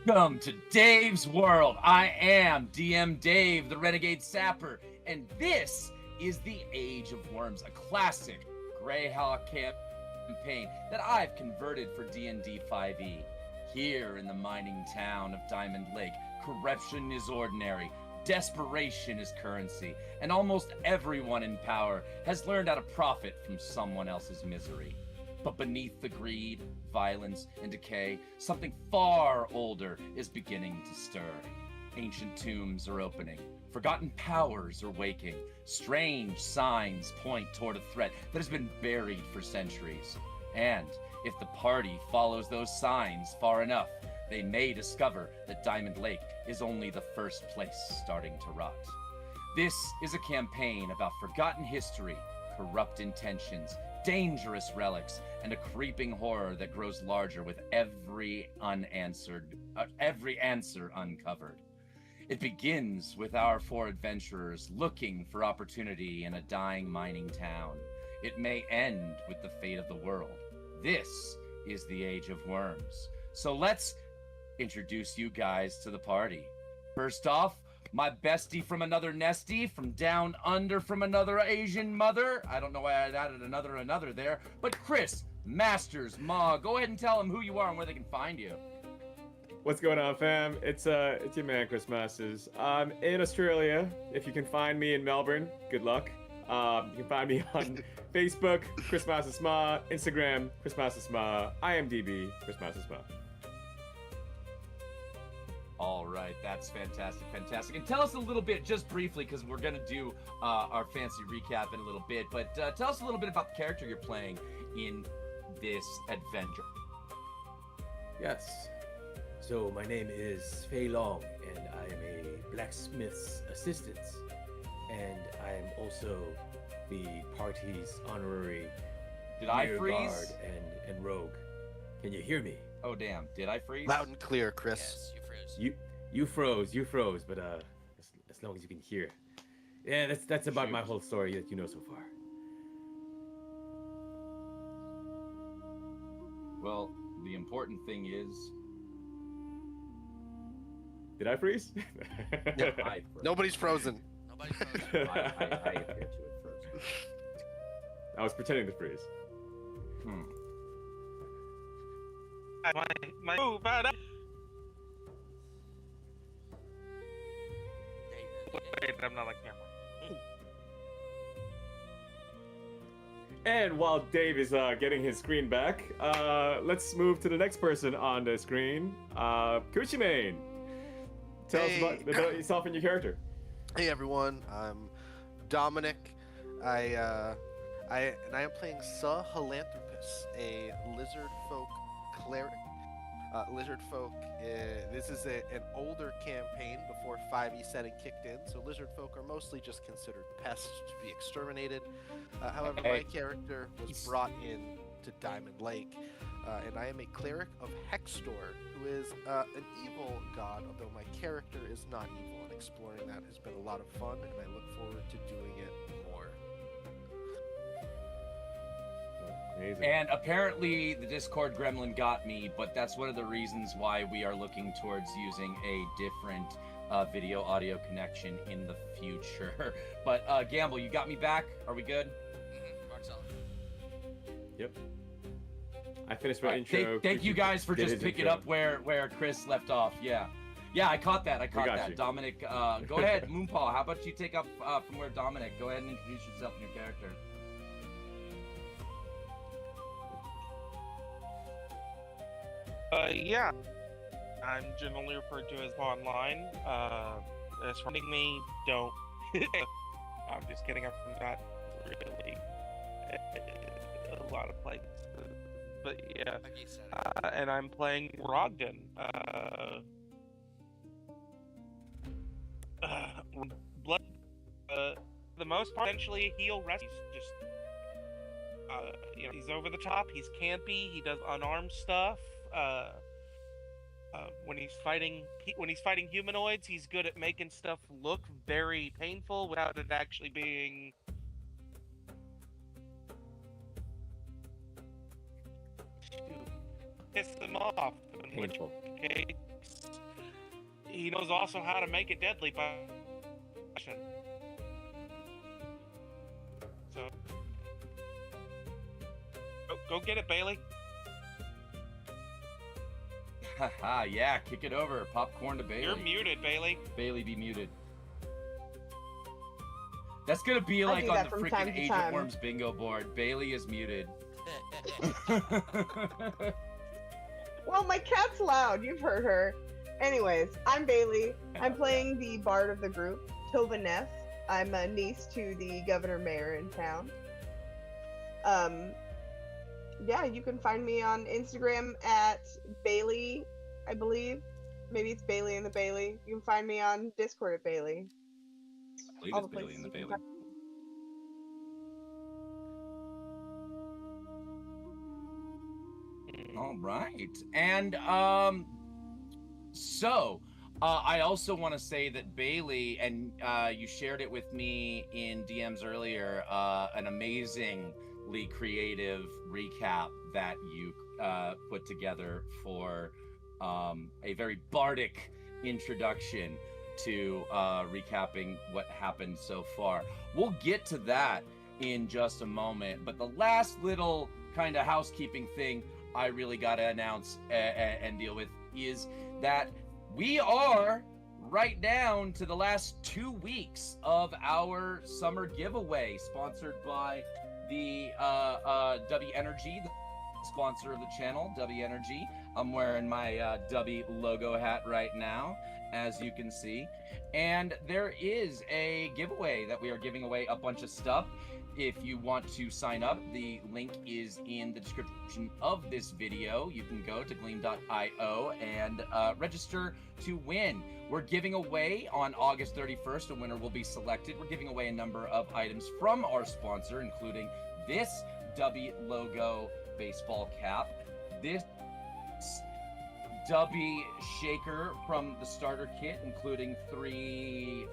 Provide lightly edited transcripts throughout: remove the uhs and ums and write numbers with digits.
Welcome to Dave's World. I am DM Dave, the Renegade Sapper, and this is the Age of Worms, a classic Greyhawk campaign that I've converted for D&D 5e. Here in the mining town of Diamond Lake, corruption is ordinary, desperation is currency, and almost everyone in power has learned how to profit from someone else's misery. But beneath the greed, violence, and decay, something far older is beginning to stir. Ancient tombs are opening, forgotten powers are waking, strange signs point toward a threat that has been buried for centuries. And if the party follows those signs far enough, they may discover that Diamond Lake is only the first place starting to rot. This is a campaign about forgotten history, corrupt intentions, dangerous relics, and a creeping horror that grows larger with every answer uncovered. It begins with our four adventurers looking for opportunity in a dying mining town. It may end with the fate of the world. This is the Age of Worms. So let's introduce you guys to the party. First off, my bestie from another nestie, from down under from another Asian mother. I don't know why I added another there, but Chris, Masters, Ma, go ahead and tell them who you are and where they can find you. What's going on, fam? It's your man, Chris Masters. I'm in Australia. If you can find me in Melbourne, good luck. You can find me on Facebook, Chris Masters Ma, Instagram, Chris Masters Ma, IMDb, Chris Masters Ma. All right, that's fantastic. And tell us a little bit, just briefly, because we're going to do our fancy recap in a little bit, but tell us a little bit about the character you're playing in this adventure. Yes. So my name is Fei Long, and I am a blacksmith's assistant and I'm also the party's honorary Did I rear freeze? guard and rogue. Can you hear me? Oh damn! Did I freeze? Loud and clear, Chris. Yes, you froze. You froze, but as long as you can hear. Yeah, that's about my Shoot. whole story that you know so far. Well, the important thing is. Did I freeze? No. I froze. Nobody's frozen. Nobody froze. I appear to have frozen. I was pretending to freeze. Hmm. My move out. Wait, I'm not like camera. And while Dave is getting his screen back, let's move to the next person on the screen. Kuchimane. Tell us about yourself and your character. Hey everyone, I'm Dominic. I am playing Sahelanthropus, a Lizardfolk cleric. Lizardfolk, this is an older campaign before 5e setting kicked in, so Lizardfolk are mostly just considered pests to be exterminated. However, my character was brought in to Diamond Lake, and I am a cleric of Hextor, who is an evil god, although my character is not evil, and exploring that has been a lot of fun, and I look forward to doing it more. Amazing. And apparently the Discord gremlin got me, but that's one of the reasons why we are looking towards using a different video audio connection in the future. But Gamble, you got me back? Are we good? Rock solid. Yep. I finished my Alright, intro. Thank you guys for did just his picking intro. up where Chris left off. Yeah, I caught that. I caught got that. you. Dominic, go ahead, Moonpaw. How about you take up from where Dominic? Go ahead and introduce yourself and your character. Yeah. I'm generally referred to as online. As for me, don't. I'm just kidding. I'm not really a lot of places. But yeah. Like you said. And I'm playing Rogdin. Blood. For the most part, essentially a heal rest. He's just. He's over the top. He's campy. He does unarmed stuff. When he's fighting humanoids, he's good at making stuff look very painful without it actually being. Piss them off. In which Painful. case, he knows also how to make it deadly by. So. Go get it, Bailey. Haha, yeah, kick it over. Popcorn to Bailey. You're muted, Bailey. Bailey, be muted. That's gonna be I like do on that the from time freaking to Age time. of Worms bingo board. Bailey is muted. Well, my cat's loud. You've heard her. Anyways, I'm Bailey. I'm playing the bard of the group, Tovah Neff. I'm a niece to the governor mayor in town. Yeah, you can find me on Instagram at Bailey, I believe. Maybe it's Bailey and the Bailey. You can find me on Discord at Bailey. I believe All it's the Bailey places and the you can Bailey. find All right, and so I also want to say that Bailey, and you shared it with me in DMs earlier, an amazingly creative recap that you put together for a very bardic introduction to recapping what happened so far. We'll get to that in just a moment, but the last little kind of housekeeping thing I really got to announce and deal with is that we are right down to the last 2 weeks of our summer giveaway, sponsored by the W Energy, the sponsor of the channel, W Energy. I'm wearing my W logo hat right now, as you can see. And there is a giveaway that we are giving away a bunch of stuff. If you want to sign up, the link is in the description of this video. You can go to gleam.io and register to win. We're giving away on August 31st, a winner will be selected. We're giving away a number of items from our sponsor, including this Dubby logo baseball cap, this Dubby shaker from the starter kit, including 3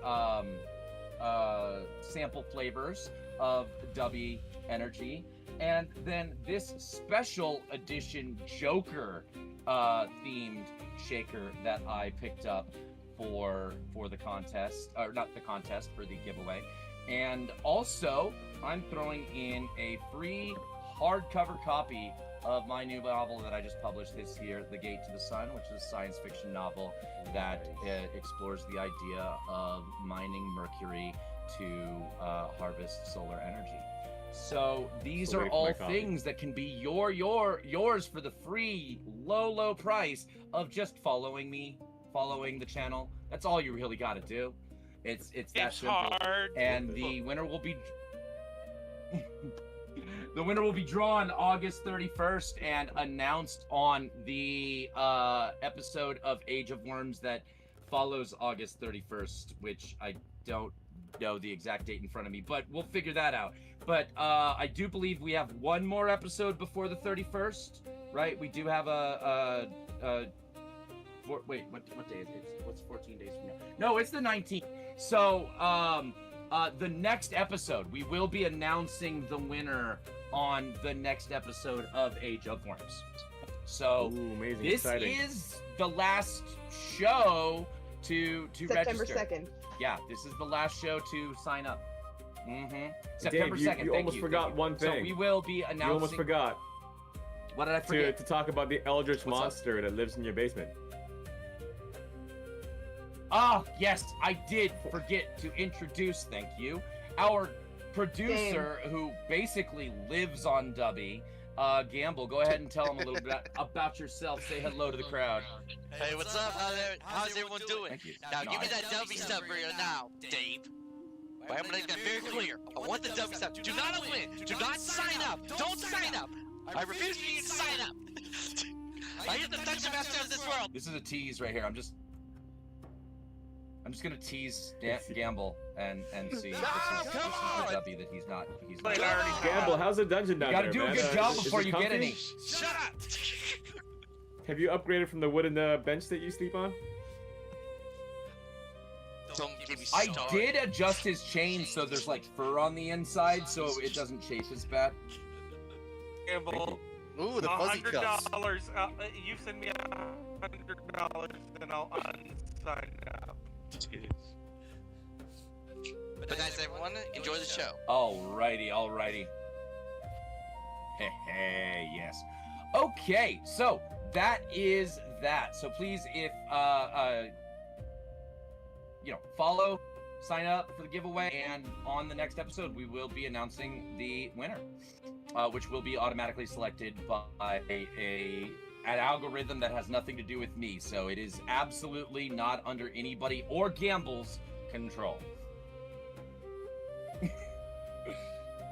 sample flavors of Dubby Energy, and then this special edition Joker themed shaker that I picked up for the contest, or not the contest, for the giveaway. And also I'm throwing in a free hardcover copy of my new novel that I just published this year, The Gate to the Sun, which is a science fiction novel that explores the idea of mining mercury to harvest solar energy. So these are all things that can be yours for the free low price of just following me, following the channel. That's all you really got to do. It's that simple. Hard. And the winner will be the winner will be drawn August 31st and announced on the episode of Age of Worms that follows August 31st, which I don't know the exact date in front of me, but we'll figure that out. But I do believe we have one more episode before the 31st, right? We do have wait, what day is it? What's 14 days from now? No, it's the 19th. So the next episode, we will be announcing the winner on the next episode of Age of Worms. So amazing, this exciting. is the last show to September register. 2nd. Yeah, this is the last show to sign up. September Dave, 2nd. you almost forgot one thing. So we will be announcing. You almost forgot. What did I forget? To talk about the eldritch What's monster that lives in your basement. Ah, yes, I did forget to introduce, thank you, our producer who basically lives on Dubby, Gamble. Go ahead and tell him a little bit about yourself. Say hello to the crowd. Hey, what's up? How's everyone doing? Thank you. Now, No, give me I- that Dubby stuff for you now, Dave. But I'm gonna make that very clear. I want the Dubby stuff. Do not win. Do not sign up. Don't sign up. I refuse for you to sign up. I am the dungeon master of this world. This is a tease right here. I'm just gonna tease Gamble and see. This is the Dubby that he's not. Gamble, how's the dungeon down You gotta there, do a man? good job Is before it you get comfy? any. Shut up. Have you upgraded from the wooden bench that you sleep on? Don't get me I started. did adjust his chain so there's like fur on the inside, so it doesn't chafe as bad. Gamble. Ooh, the fuzzy cuffs. $100. You send me $100, and I'll unsign up. But nice, everyone. Enjoy the show. Alrighty. Hey, yes. Okay, so that is that. So please, if follow, sign up for the giveaway, and on the next episode, we will be announcing the winner, which will be automatically selected by an algorithm that has nothing to do with me. So it is absolutely not under anybody or Gamble's control.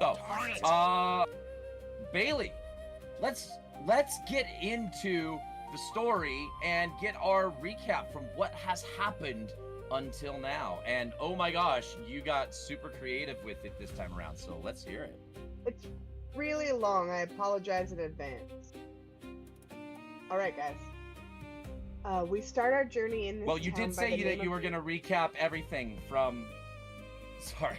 So, Bailey, let's get into the story and get our recap from what has happened until now. And oh my gosh, you got super creative with it this time around, so let's hear it. It's really long. I apologize in advance. All right, guys. We start our journey in this Well, you town did by say the that name you of- were going to recap everything from. Sorry,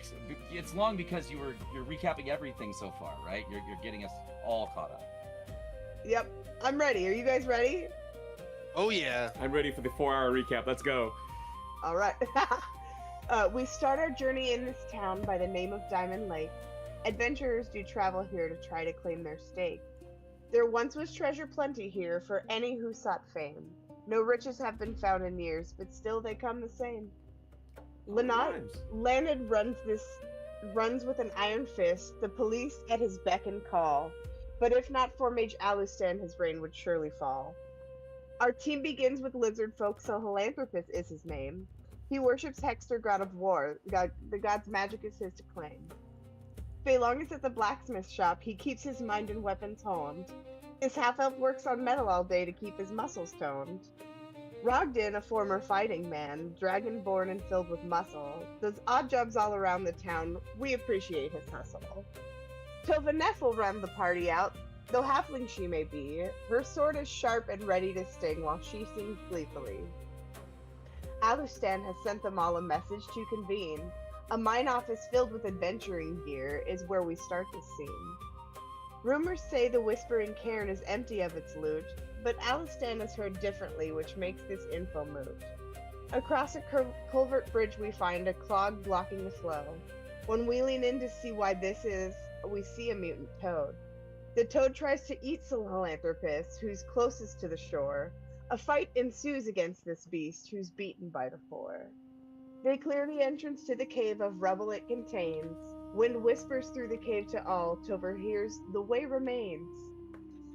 it's long because you're recapping everything so far, right? You're getting us all caught up. Yep, I'm ready. Are you guys ready? Oh yeah. I'm ready for the 4-hour recap. Let's go. All right. We start our journey in this town by the name of Diamond Lake. Adventurers do travel here to try to claim their stake. There once was treasure plenty here for any who sought fame. No riches have been found in years, but still they come the same. Leonard runs with an iron fist, the police at his beck and call. But if not for Mage Alustan, his reign would surely fall. Our team begins with Lizardfolk, Sahelanthropus is his name. He worships Hextor, god of war. The god's magic is his to claim. Feilong is at the blacksmith shop. He keeps his mind and weapons honed. His half-elf works on metal all day to keep his muscles toned. Rogdin, a former fighting man, dragonborn and filled with muscle, does odd jobs all around the town. We appreciate his hustle. Tovah Neff will round the party out. Though halfling she may be, her sword is sharp and ready to sting while she sings gleefully. Alustan has sent them all a message to convene. A mine office filled with adventuring gear is where we start the scene. Rumors say the Whispering Cairn is empty of its loot, but Alustan has heard differently, which makes this info moot. Across a culvert bridge we find a clog blocking the flow. When wheeling in to see why this is, we see a mutant toad. The toad tries to eat Sahelanthropus, who's closest to the shore. A fight ensues against this beast, who's beaten by the four. They clear the entrance to the cave of rubble it contains. Wind whispers through the cave to all. Tovah hears, the way remains.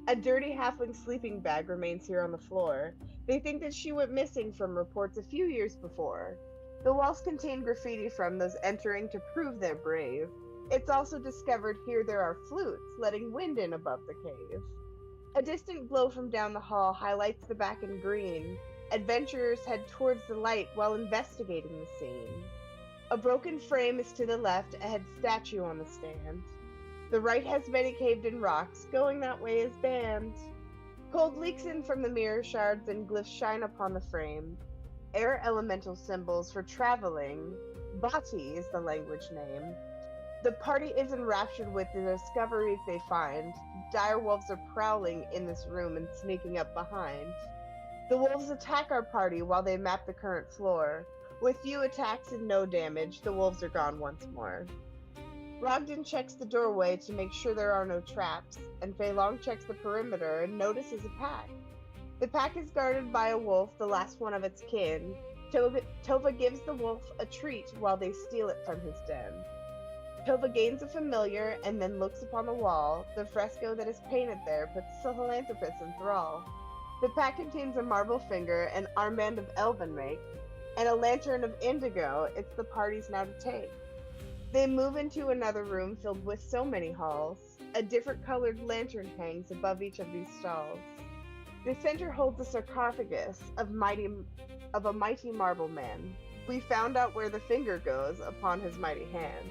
A dirty halfling sleeping bag remains here on the floor. They think that she went missing from reports a few years before. The walls contain graffiti from those entering to prove they're brave. It's also discovered here there are flutes, letting wind in above the cave. A distant glow from down the hall highlights the back in green. Adventurers head towards the light while investigating the scene. A broken frame is to the left, a head statue on the stand. The right has many caved-in rocks, going that way is banned. Cold leaks in from the mirror shards and glyphs shine upon the frame. Air elemental symbols for traveling. Bati is the language name. The party is enraptured with the discoveries they find. Dire wolves are prowling in this room and sneaking up behind. The wolves attack our party while they map the current floor. With few attacks and no damage, the wolves are gone once more. Rogdin checks the doorway to make sure there are no traps, and Feilong checks the perimeter and notices a pack. The pack is guarded by a wolf, the last one of its kin. Tovah gives the wolf a treat while they steal it from his den. Tovah gains a familiar and then looks upon the wall. The fresco that is painted there puts Sahelanthropus in thrall. The pack contains a marble finger, an armband of elven make, and a lantern of indigo. It's the party's now to take. They move into another room filled with so many halls. A different colored lantern hangs above each of these stalls. The center holds a sarcophagus of a mighty marble man. We found out where the finger goes upon his mighty hand.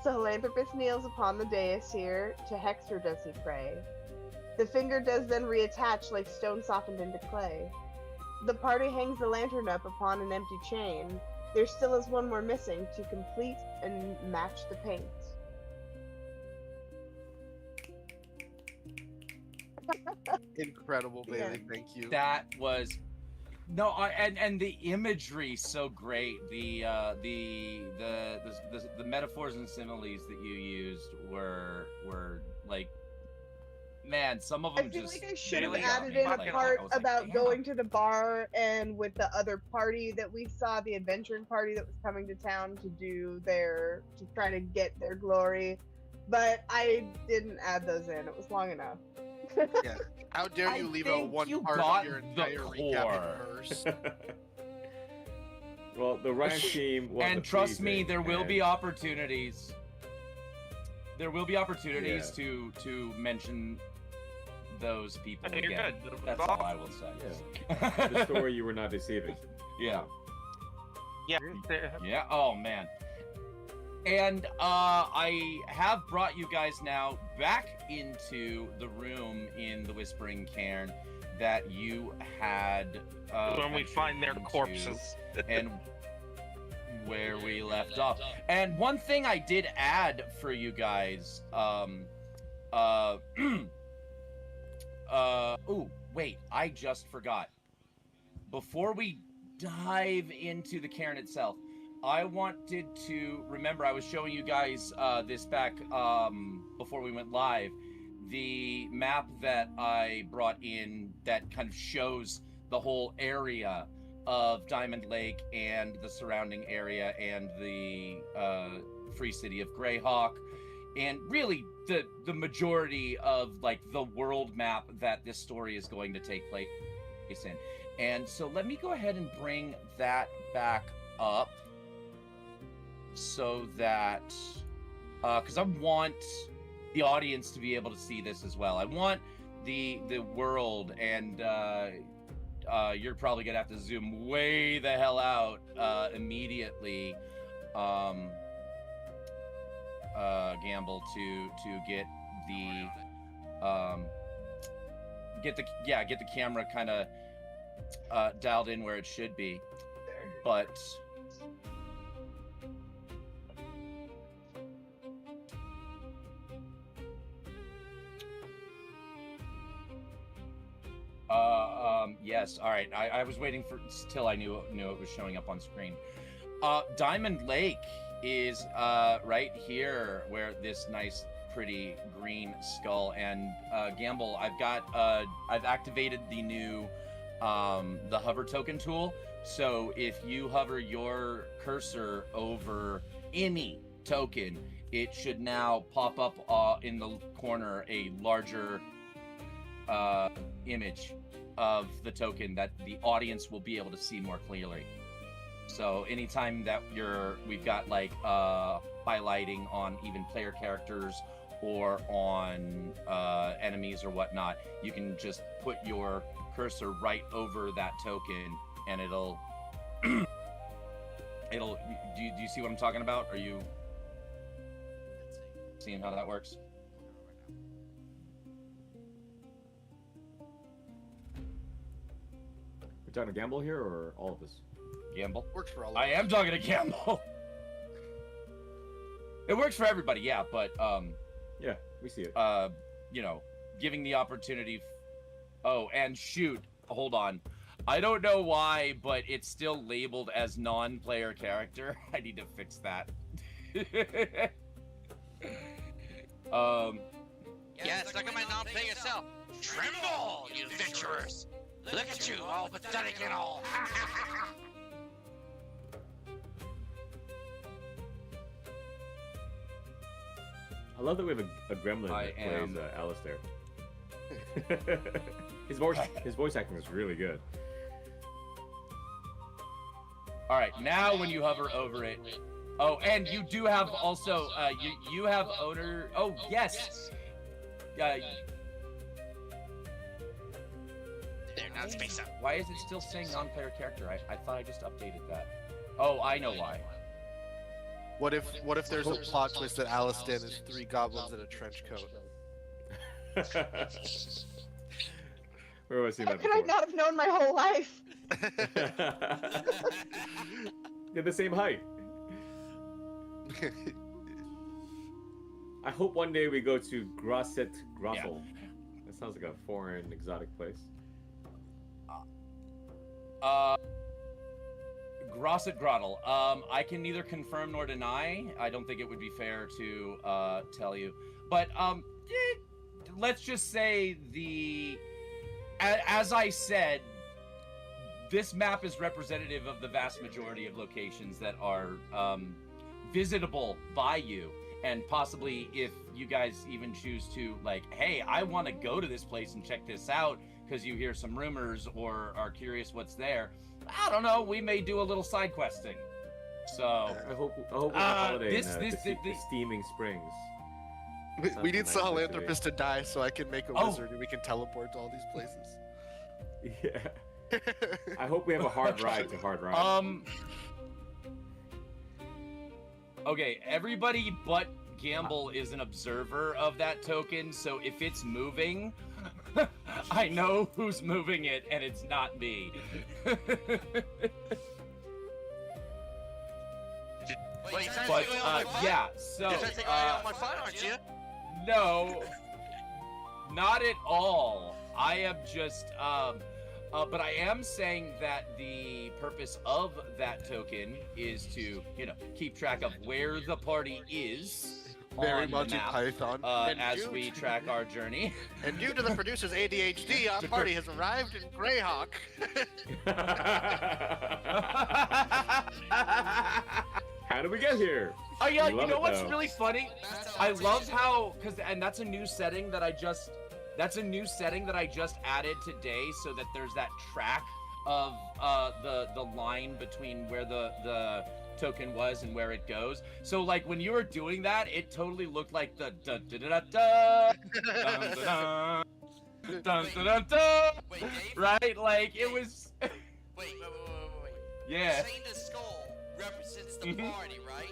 Sahelanthropus kneels upon the dais here, to Hextor does he pray. The finger does then reattach like stone softened into clay. The party hangs the lantern up upon an empty chain. There still is one more missing to complete and match the paint. Incredible, Bailey. Yeah. Thank you. That was and the imagery so great. The metaphors and similes that you used were like, man, some of them I feel just like I should have really got added me. in a Like, part I was like, about damn. going to the bar and with the other party that we saw, the adventuring party that was coming to town to try to get their glory. But I didn't add those in. It was long enough. Yeah. How dare I you leave out think one you part got of your the entire recap core. in verse? Well, the rank team was And trust me, pleasing, there will and- be opportunities. There will be opportunities to mention those people You're again. good. That's all I will say. Yeah. The story you were not deceiving. Yeah. Yeah. Yeah. Oh man. And I have brought you guys now back into the room in the Whispering Cairn that you had When we find their ventured corpses. into and where we left off. And one thing I did add for you guys, ooh, wait, I just forgot. Before we dive into the cairn itself, I wanted to remember I was showing you guys this back before we went live, the map that I brought in that kind of shows the whole area of Diamond Lake and the surrounding area and the free city of Greyhawk, and really the majority of like the world map that this story is going to take place in. And so let me go ahead and bring that back up so that, because I want the audience to be able to see this as well. I want the world, and you're probably gonna have to zoom way the hell out immediately, Gamble, to get the camera kind of dialed in where it should be, but yes, all right. I was waiting for till I knew it was showing up on screen. Diamond Lake is right here where this nice pretty green skull, and Gamble, I've activated the new the hover token tool. So if you hover your cursor over any token, it should now pop up in the corner a larger image of the token that the audience will be able to see more clearly. So anytime that we've got like highlighting on even player characters or on enemies or whatnot, you can just put your cursor right over that token, and it'll do you see what I'm talking about? Are you seeing how that works? We're talking to Gamble here, or all of us? Gamble? Works for all of I us. am talking to Gamble. It works for everybody, yeah, but Yeah, we see it. you know, giving the opportunity. Oh, and shoot, hold on. I don't know why, but it's still labeled as non-player character. I need to fix that. Yeah, stuck in my non-player self. Tremble, you adventurers! Look at you, all pathetic and all. I love that we have a gremlin I that plays am- Alistair. his voice acting is really good. All right, now when you hover over it. Oh, and you do have also, you have owner. Oh, yes. There, not space up. Why is it still saying non-player character? I thought I just updated that. Oh, I know why. What if there's a plot twist that Alistair is 3 goblins in a trench coat? Where was he How that could I before? not have known my whole life? They're the same height. I hope one day we go to Grosset Grossel. That sounds like a foreign, exotic place. Grosset Grottle. I can neither confirm nor deny. I don't think it would be fair to tell you. But let's just say as I said, this map is representative of the vast majority of locations that are visitable by you. And possibly if you guys even choose to, like, hey, I want to go to this place and check this out because you hear some rumors or are curious what's there, I don't know, we may do a little side questing. So I hope we have a holiday in this Steaming Springs. We need Sounds like Sahelanthropus to die so I can make a wizard and we can teleport to all these places. Yeah. I hope we have a hard ride to Hard Ride. Okay, everybody but Gamble is an observer of that token, so if it's moving, I know who's moving it, and it's not me. Wait, you're trying But to take away all my fun? yeah, so You're trying to take away all my fun, aren't you? no, not at all. I am just but I am saying that the purpose of that token is to, you know, keep track of where the party is Very on much the in map, Python. And as due we to- track our journey. And due to the producer's ADHD, our party has arrived in Greyhawk. How did we get here? Oh yeah, We you love know it, what's though. really funny? I love how, and that's a new setting that I just That's a new setting that I just added today, so that there's that track of the line between where the token was and where it goes. So like when you were doing that, it totally looked like the da da da da da dun dun dun dun. Wait, Dave? Right? Like it was. Wait. Yeah. You're saying the skull represents the Mhm. party, right?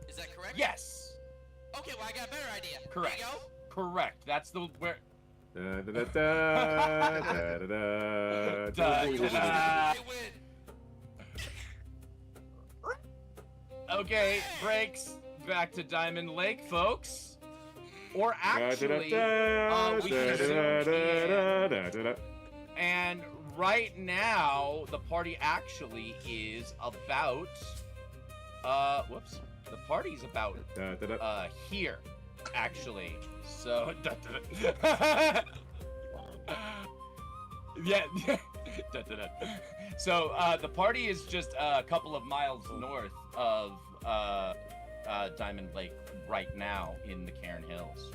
Is that correct? Yes. Okay, well I got a better idea. Correct. There you go. Correct. That's the where. Da, da, da, da, da, da, da, Da, da. da, da. They win. Okay, breaks back to Diamond Lake, folks. Or actually, we can zoom in. And right now, the party actually is about. Whoops. The party's about Da, da, da. here, actually. So. Yeah. So the party is just a couple of miles north of Diamond Lake right now in the Cairn Hills.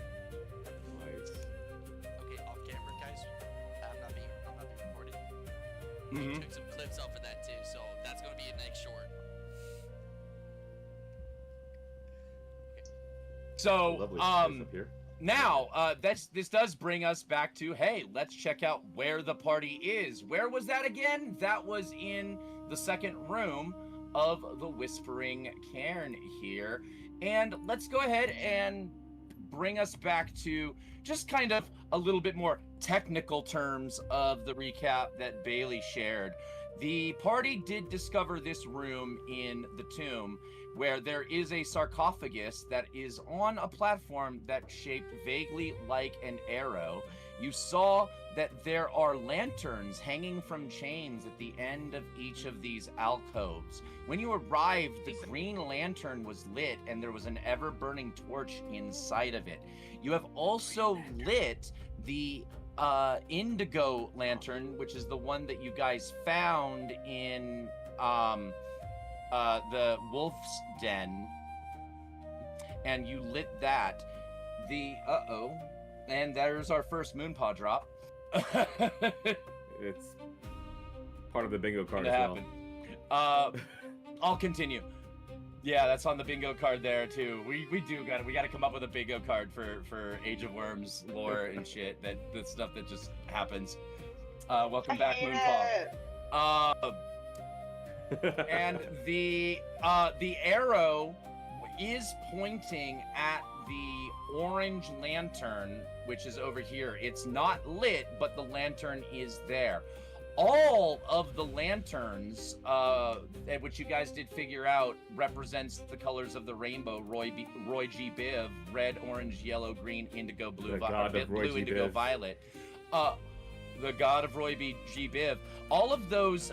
Nice. Okay, off camera, guys. I'm not being recorded. Mhm. Took some clips off of that too, so that's gonna be a next short. So Lovely place up here. now this does bring us back to, hey, let's check out where the party is. Where was that again? That was in the second room of the Whispering Cairn here. And let's go ahead and bring us back to just kind of a little bit more technical terms of the recap that Bailey shared. The party did discover this room in the tomb, where there is a sarcophagus that is on a platform that's shaped vaguely like an arrow. You saw that there are lanterns hanging from chains at the end of each of these alcoves. When you arrived, the green lantern was lit and there was an ever-burning torch inside of it. You have also lit the indigo lantern, which is the one that you guys found in the wolf's den, and you lit that. The and there's our first moonpaw drop. It's part of the bingo card It as well. happened. I'll continue. Yeah, that's on the bingo card there too. We gotta come up with a bingo card for Age of Worms lore and shit. That stuff that just happens. Welcome back, Moonpaw. And the arrow is pointing at the orange lantern, which is over here. It's not lit, but the lantern is there. All of the lanterns, which you guys did figure out, represents the colors of the rainbow. Roy G. Biv, red, orange, yellow, green, indigo, blue, The god of Roy blue, G. indigo, Biv. violet. The god of Roy G. Biv. All of those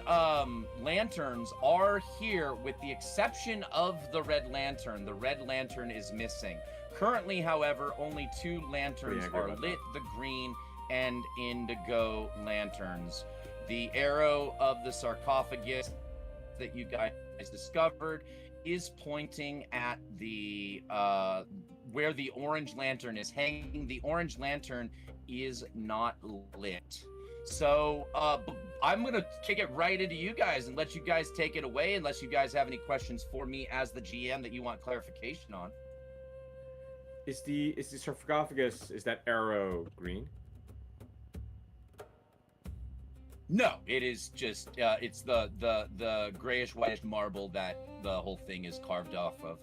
lanterns are here, with the exception of the red lantern. The red lantern is missing. Currently, however, only 2 lanterns angry are about lit, the green and indigo lanterns. The arrow of the sarcophagus that you guys discovered is pointing at the where the orange lantern is hanging. The orange lantern is not lit. So I'm gonna kick it right into you guys and let you guys take it away, unless you guys have any questions for me as the GM that you want clarification on. Is the sarcophagus, is that arrow green? No, it is just it's the grayish whitish marble that the whole thing is carved off of.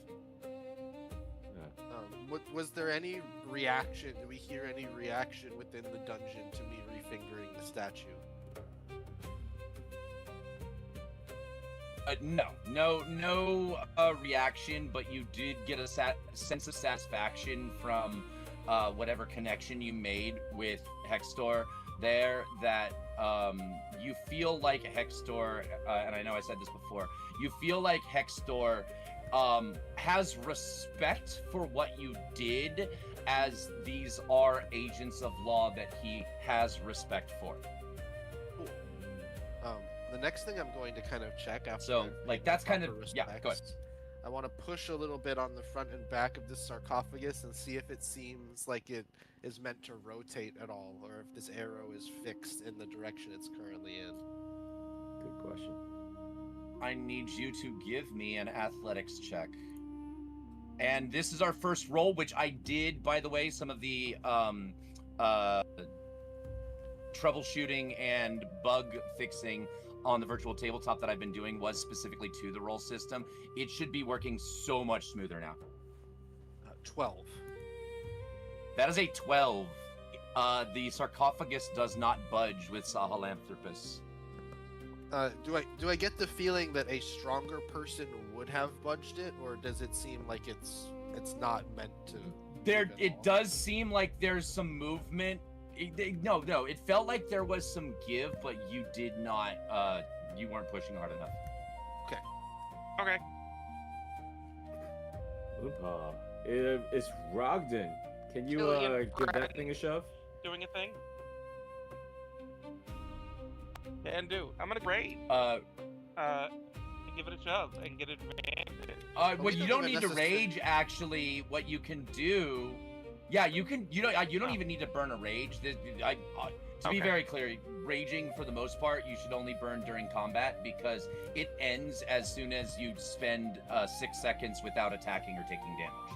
Was there any reaction? Did we hear any reaction within the dungeon to me refingering the statue? No reaction, but you did get a sense of satisfaction from whatever connection you made with Hextor there, that you feel like Hextor, and I know I said this before, you feel like Hextor has respect for what you did, as these are agents of law that he has respect for. The next thing I'm going to kind of check after. So, like, that's kind of, proper yeah, go ahead. respects, I want to push a little bit on the front and back of this sarcophagus and see if it seems like it is meant to rotate at all, or if this arrow is fixed in the direction it's currently in. Good question. I need you to give me an athletics check. And this is our first roll, which I did, by the way, some of the troubleshooting and bug fixing on the virtual tabletop that I've been doing was specifically to the roll system. It should be working so much smoother now. 12. That is a 12. The sarcophagus does not budge with Sahelanthropus. Do I get the feeling that a stronger person would have budged it, or does it seem like it's not meant to? It does seem like there's some movement. No, it felt like there was some give, but you did not. You weren't pushing hard enough. Okay. Oompa. It's Rogdin. Can you Julian, give that thing a shove? Doing a thing? Can do. I'm gonna raid. Give it a shove and get advantage. Well, you don't need to rage. Actually, what you can do, yeah, you can. You don't even need to burn a rage. To be very clear, raging for the most part, you should only burn during combat because it ends as soon as you spend 6 seconds without attacking or taking damage.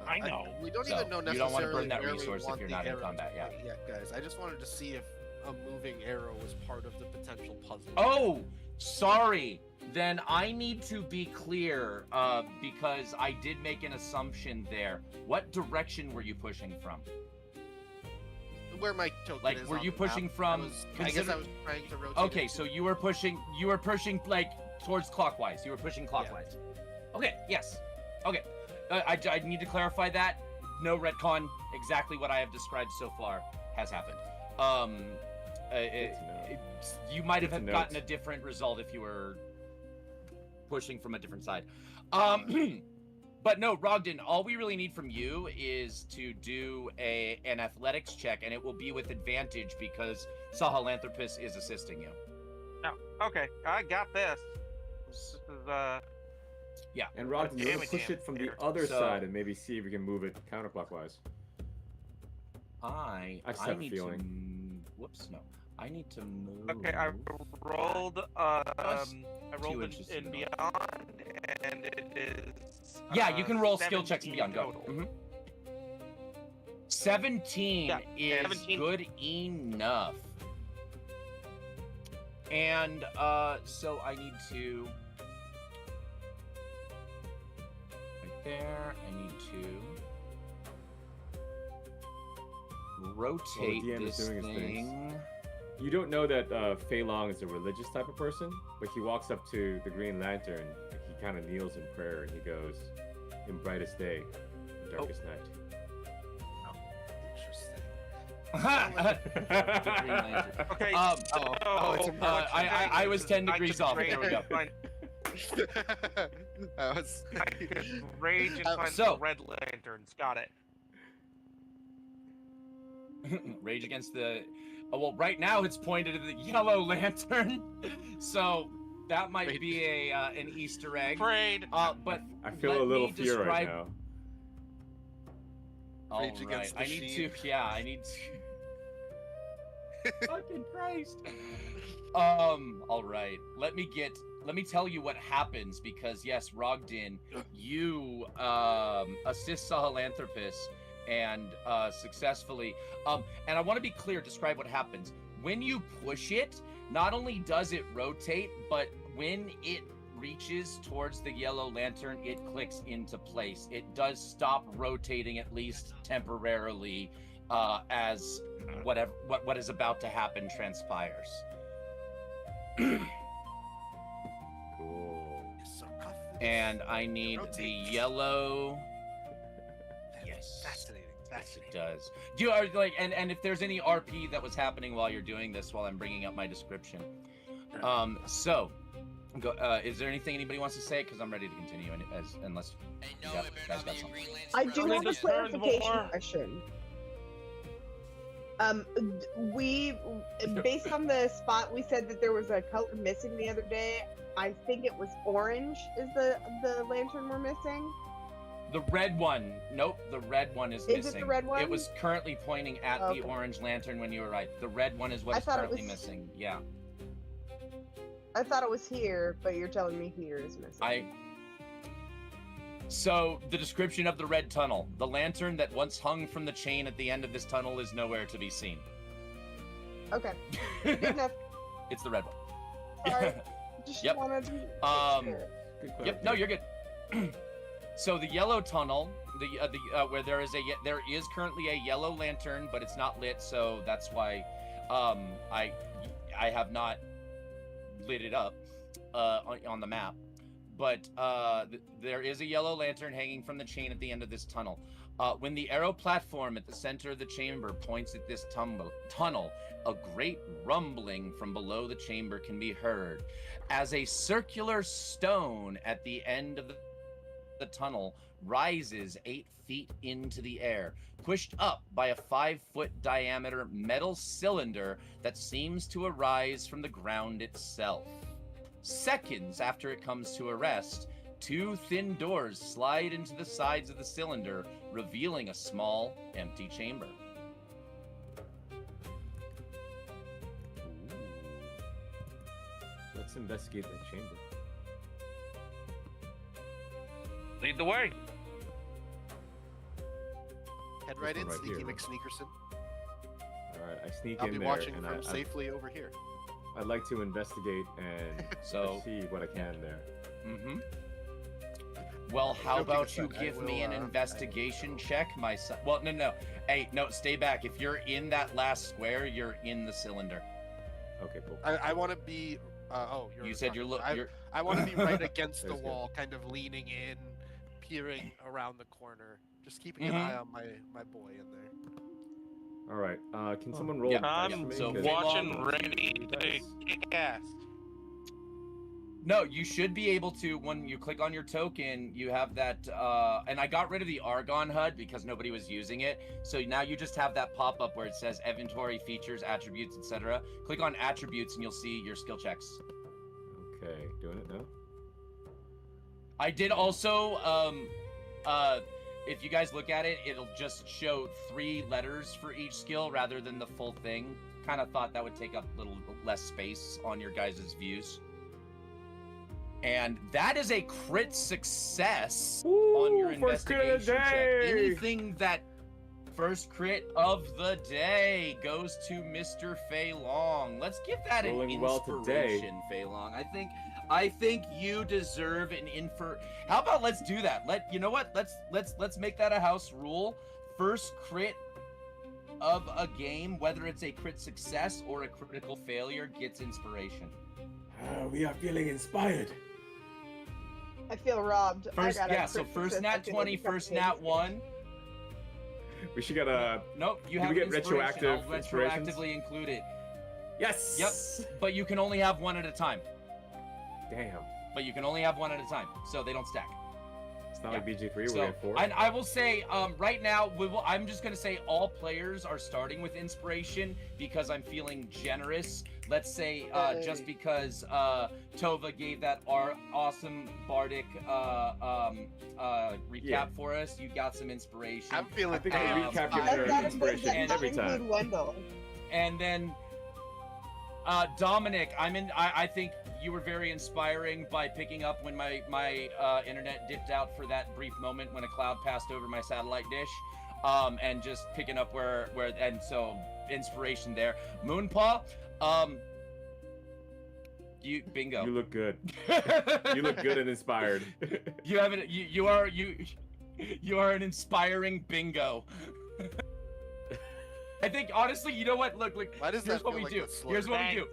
I know. We don't So, even know necessarily you don't want to burn that where we resource if want you're the not in arrow combat, to yeah. be yet, guys. I just wanted to see if a moving arrow was part of the potential puzzle. Oh, sorry. Then I need to be clear because I did make an assumption there. What direction were you pushing from? Where my token Like, is were on you the pushing map, from? I guess I was trying to rotate. Okay, it so to- you were pushing like towards clockwise. You were pushing clockwise. Okay. Yes. Okay. I need to clarify that. No retcon. Exactly what I have described so far has happened. You might have Good to gotten note. a different result if you were pushing from a different side. But no, Rogdin, all we really need from you is to do an athletics check, and it will be with advantage because Sahelanthropus is assisting you. Oh, okay. I got this. This is, Yeah. And Rogdin, you Damn want it, to push damn it from it. the other So- side and maybe see if we can move it counterclockwise. I just have a need feeling. to. Whoops, no. I need to move. okay, I rolled. I rolled inches in to the beyond, and it is. Yeah, you can roll skill checks and 17 beyond. Go. total. Mhm. 17 Yeah, is 17. good enough. And so I need to. Right there. I need to rotate DM is this doing his things. thing. You don't know that Fei Long is a religious type of person, but he walks up to the Green Lantern, he kind of kneels in prayer, and he goes, "In brightest day, in darkest Interesting. The Green Lantern. Okay. Um, so, it's a I was 10 degrees off. rage There we go. and find- That was. I could rage and find So- the red lanterns. Got it. Rage against the. Oh, well, right now it's pointed at the yellow lantern, so that might Rage. be an Easter egg. Afraid. But I feel let a little me fear right describe- now. All Rage right, against the I need sheep. to. Yeah, I need to. Fucking Christ. All right. Let me tell you what happens because yes, Rogdin, you assist Sahelanthropus and successfully. And I want to be clear. Describe what happens when you push it. Not only does it rotate, but when it reaches towards the yellow lantern, it clicks into place. It does stop rotating at least temporarily as what is about to happen transpires. Cool. And I need the yellow. Yes. Fascinating. It does. Do you are like and if there's any RP that was happening while you're doing this, while I'm bringing up my description. So, go. Is there anything anybody wants to say? Because I'm ready to continue. Unless And no, Yeah, it better guys not got be a something. Green Lantern. I do Only have a this turn, clarification Vor. question. We, based on the spot, we said that there was a color missing the other day. I think it was orange is the lantern we're missing. The red one. Nope, the red one is Is missing. it the red one? It was currently pointing at Okay. the orange lantern when you arrived. The red one is what I is thought it currently was- missing. Yeah. I thought it was here, but you're telling me here is missing. So, the description of the red tunnel. The lantern that once hung from the chain at the end of this tunnel is nowhere to be seen. Okay. Good enough. It's the red one. Sorry. Just Yep. wanted to make sure. Good Yep. No, you're good. So the yellow tunnel, where there is currently a yellow lantern, but it's not lit, so that's why I have not lit it up on the map. But there is a yellow lantern hanging from the chain at the end of this tunnel. When the arrow platform at the center of the chamber points at this tunnel, a great rumbling from below the chamber can be heard as a circular stone at the end of the tunnel rises 8 feet into the air, pushed up by a 5-foot diameter metal cylinder that seems to arise from the ground itself. Seconds after it comes to a rest, 2 thin doors slide into the sides of the cylinder, revealing a small, empty chamber. Let's investigate that chamber. Lead the way. Head right in, one right Sneaky here. McSneakerson. All right, I sneak I'll in be there, watching and from safely over here. I'd like to investigate and So- see what I can there. Mm-hmm. Well, how Joking about you aside, I give me will, an I investigation will- check, my son? Well, no. Hey, no, stay back. If you're in that last square, you're in the cylinder. Okay, cool. I want to be. You said you're I want to be right against the That's good. wall, kind of leaning in, peering around the corner, just keeping Mhm. an eye on my boy in there. All right. Can someone roll? Yeah, dice I'm for me? so 'Cause- watching, long- ready to Dice. kick ass. No, you should be able to, when you click on your token, you have that, and I got rid of the Argon HUD because nobody was using it. So now you just have that pop-up where it says inventory, features, attributes, etc. Click on attributes and you'll see your skill checks. Okay, doing it now. I did also, if you guys look at it, it'll just show 3 letters for each skill rather than the full thing. Kind of thought that would take up a little less space on your guys' views. And that is a crit success on your first crit of the investigation check. day! Anything that first crit of the day goes to Mr. Fei Long. Let's give that Rolling an well today. inspiration, Fei Long. I think you deserve an How about let's do that? You know what? Let's make that a house rule. First crit of a game, whether it's a crit success or a critical failure, gets inspiration. We are feeling inspired. I feel robbed. First, I got a yeah. So crit first success. nat I feel 20, like first that's nat 1. We should get a. Nope, you Do have we an get inspiration. retroactive I'll inspirations? retroactively include it. Yes. Yep. But you can only have 1 at a time. Damn. But you can only have 1 at a time, so they don't stack. It's not Yeah. like BG3 where we So, have 4. and I will say, right now, I'm just gonna say all players are starting with inspiration because I'm feeling generous. Let's say, just Hey. because Tovah gave that awesome bardic recap Yeah. for us, you got some inspiration. I'm feeling I think damn a recap inspired. gives That her inspiration and every include time. Wendell. And then Dominic, I think you were very inspiring by picking up when my internet dipped out for that brief moment when a cloud passed over my satellite dish, and just picking up where and so inspiration there. Moonpaw, you bingo. You look good. You look good and inspired. You have it. You are an inspiring bingo. I think honestly, you know what? Look. Why does Here's that what feel we like do. a slur? Here's what we do.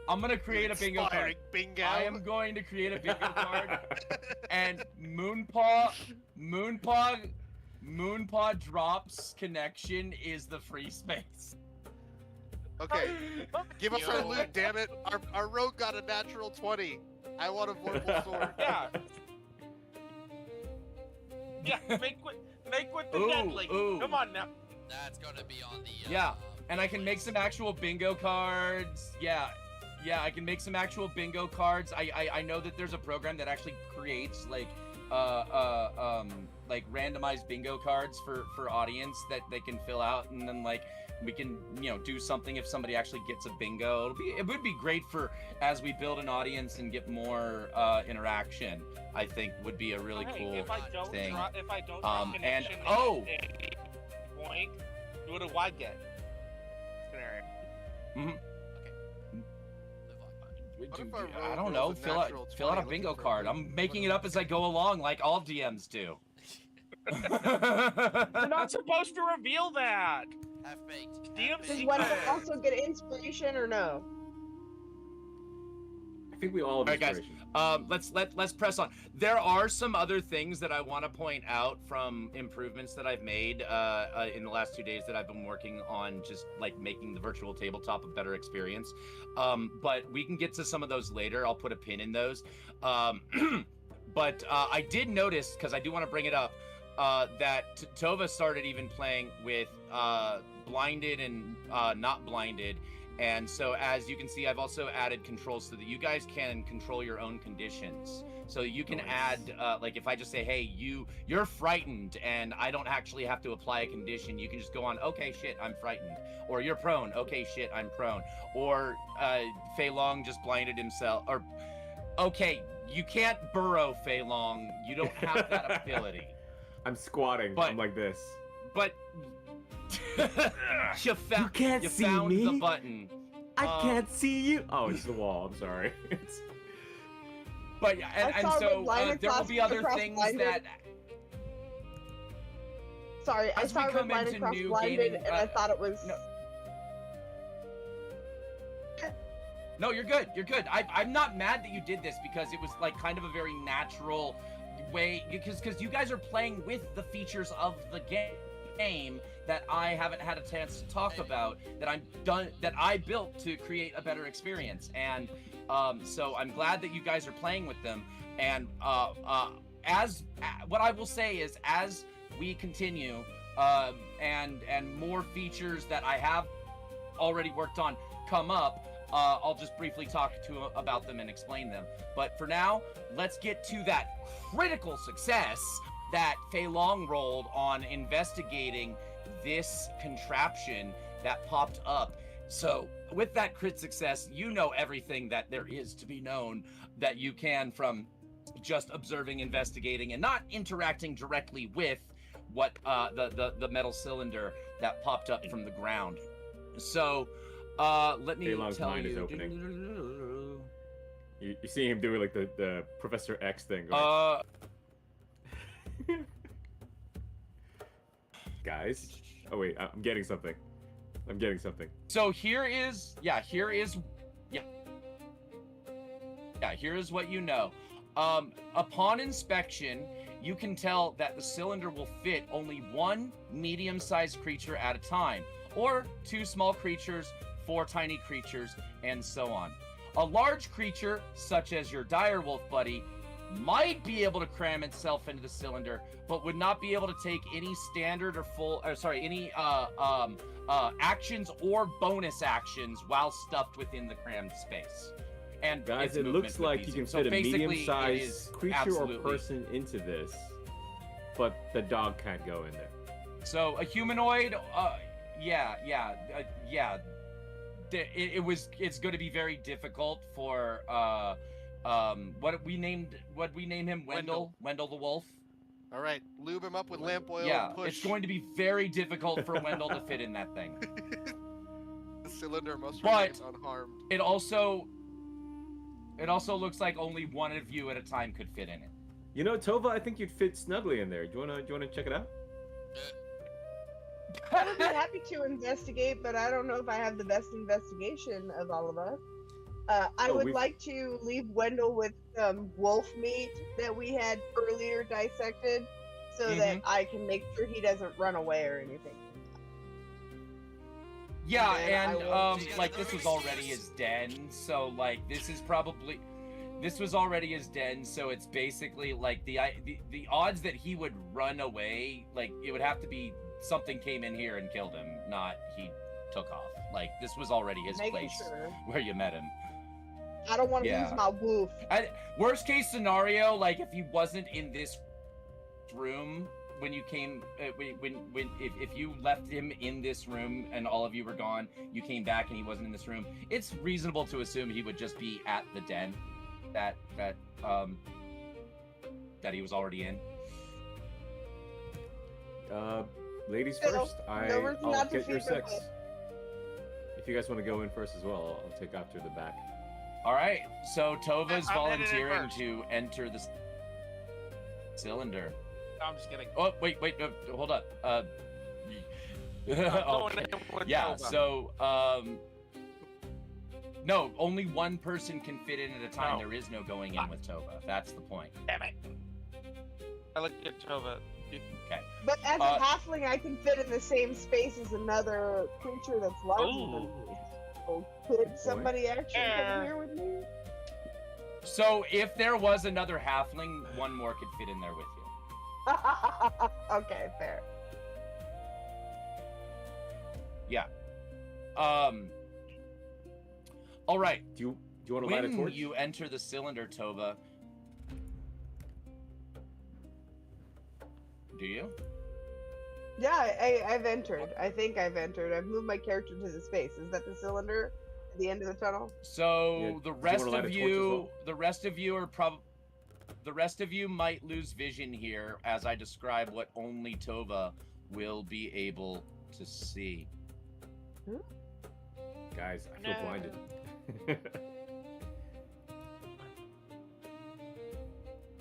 I'm gonna create a bingo card. Inspiring bingo. I am going to create a bingo card, and Moonpaw drops connection is the free space. Okay, give us our Yo. loot, damn it. Our rogue got a natural 20. I want a vorpal sword. Yeah. Yeah, make with the Ooh, deadly. ooh. Come on now. That's gonna be on the. Yeah, and I can make some actual bingo cards. Yeah, I can make some actual bingo cards. I know that there's a program that actually creates like randomized bingo cards for audience that they can fill out, and then like we can do something if somebody actually gets a bingo. It would be great for as we build an audience and get more interaction. I think would be a really cool if I don't thing. If I don't And at any point, what do I get? Scenario. Mhm. What if our I rogue don't rolls know. a natural Fill out a 20 bingo looking for card. I'm making it up as I go along, like all DMs do. You're not supposed to reveal that. Half-baked. DM Does secret. one also get inspiration or no? I think we all have All right, guys. inspiration. Let's press on. There are some other things that I want to point out from improvements that I've made in the last 2 days that I've been working on, just like making the virtual tabletop a better experience. But we can get to some of those later. I'll put a pin in those. But I did notice, because I do want to bring it up, that Tovah started even playing with blinded and not blinded. And so as you can see, I've also added controls so that you guys can control your own conditions. So you can add, like if I just say, hey, you're frightened, and I don't actually have to apply a condition, you can just go on, okay, shit, I'm frightened. Or you're prone, okay, shit, I'm prone. Or Fei Long just blinded himself. Or, okay, you can't burrow, Fei Long. You don't have that ability. I'm squatting. I'm like this. But you can't see found me. the button. I can't see you. Oh, it's the wall. I'm sorry. But and so there will be other things that. Sorry, I As saw we Red come Line into across new blinded, gaming, and I thought it was. No, you're good. You're good. I'm not mad that you did this, because it was like kind of a very natural way, because you guys are playing with the features of the game that I haven't had a chance to talk about, that I built to create a better experience. And so I'm glad that you guys are playing with them. And what I will say is, as we continue and more features that I have already worked on come up, I'll just briefly talk about them and explain them. But for now, let's get to that critical success that Fei Long rolled on investigating this contraption that popped up. So with that crit success, you know everything that there is to be known that you can from just observing, investigating, and not interacting directly with what the metal cylinder that popped up from the ground. So let me Feilong's tell mind is you. opening. You see him doing like the Professor X thing. Going, guys. Oh wait, I'm getting something. So here is what you know. Upon inspection, you can tell that the cylinder will fit only one medium-sized creature at a time, or 2 small creatures, 4 tiny creatures, and so on. A large creature, such as your direwolf buddy, might be able to cram itself into the cylinder, but would not be able to take any standard or any actions or bonus actions while stuffed within the crammed space. And guys, it looks like you can fit a medium-sized creature or person into this, but the dog can't go in there. So a humanoid, it's going to be very difficult for what we named him, Wendell the wolf. All right, lube him up with lamp oil. Yeah, and push. it's going to be very difficult for Wendell to fit in that thing. The cylinder must But remain unharmed. It also looks like only one of you at a time could fit in it. You know, Tovah, I think you'd fit snugly in there. Do you wanna check it out? I would be happy to investigate, but I don't know if I have the best investigation of all of us. I would like to leave Wendell with some wolf meat that we had earlier dissected, so that I can make sure he doesn't run away or anything. Yeah, and like this was already his den, so like this was already his den, so it's basically like the odds that he would run away, like it would have to be something came in here and killed him, not he took off. Like this was already his place where you met him. I don't want to Yeah. lose my woof. Worst case scenario, like if he wasn't in this room when you came, if you left him in this room and all of you were gone, you came back and he wasn't in this room, it's reasonable to assume he would just be at the den that he was already in. Ladies No, first. no reason I'll not to get your feed her 6. If you guys want to go in first as well, I'll take after the back. All right, so Tova's I'm headed in volunteering first. to enter the cylinder. I'm just kidding. Oh, wait, no, hold up. I'm going in with Yeah, Tovah. so, no, only one person can fit in at a time. Oh. There is no going in with Tovah. That's the point. Damn it. I look at Tovah. Okay. But as Uh, a halfling, I can fit in the same space as another creature that's larger than me. So could somebody actually come here with me? So if there was another halfling, one more could fit in there with you. Okay, fair. Yeah. All right. Do you want to light a When torch? you enter the cylinder, Tovah, do you? Yeah, I've entered. I think I've entered. I've moved my character to the space. Is that the cylinder at the end of the tunnel? So Yeah, the do you rest wanna light of a torch as you, well? the rest of you might lose vision here as I describe what only Tovah will be able to see. Guys, I feel No. blinded.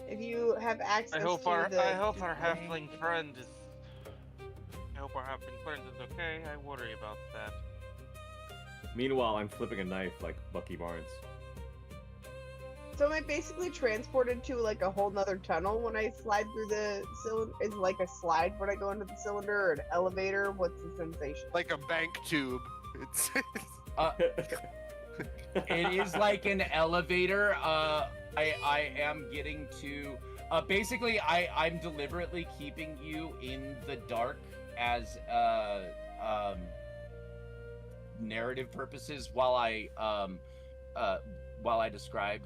If you have access I hope to our the halfling friend is. I hope our halfling friend is okay. I worry about that. Meanwhile, I'm flipping a knife like Bucky Barnes. So am I basically transported to like a whole nother tunnel when I slide through the cylinder? Is it like a slide when I go into the cylinder or an elevator? What's the sensation? Like a bank tube. It's It is like an elevator. I am getting to. Basically, I'm deliberately keeping you in the dark as narrative purposes while I describe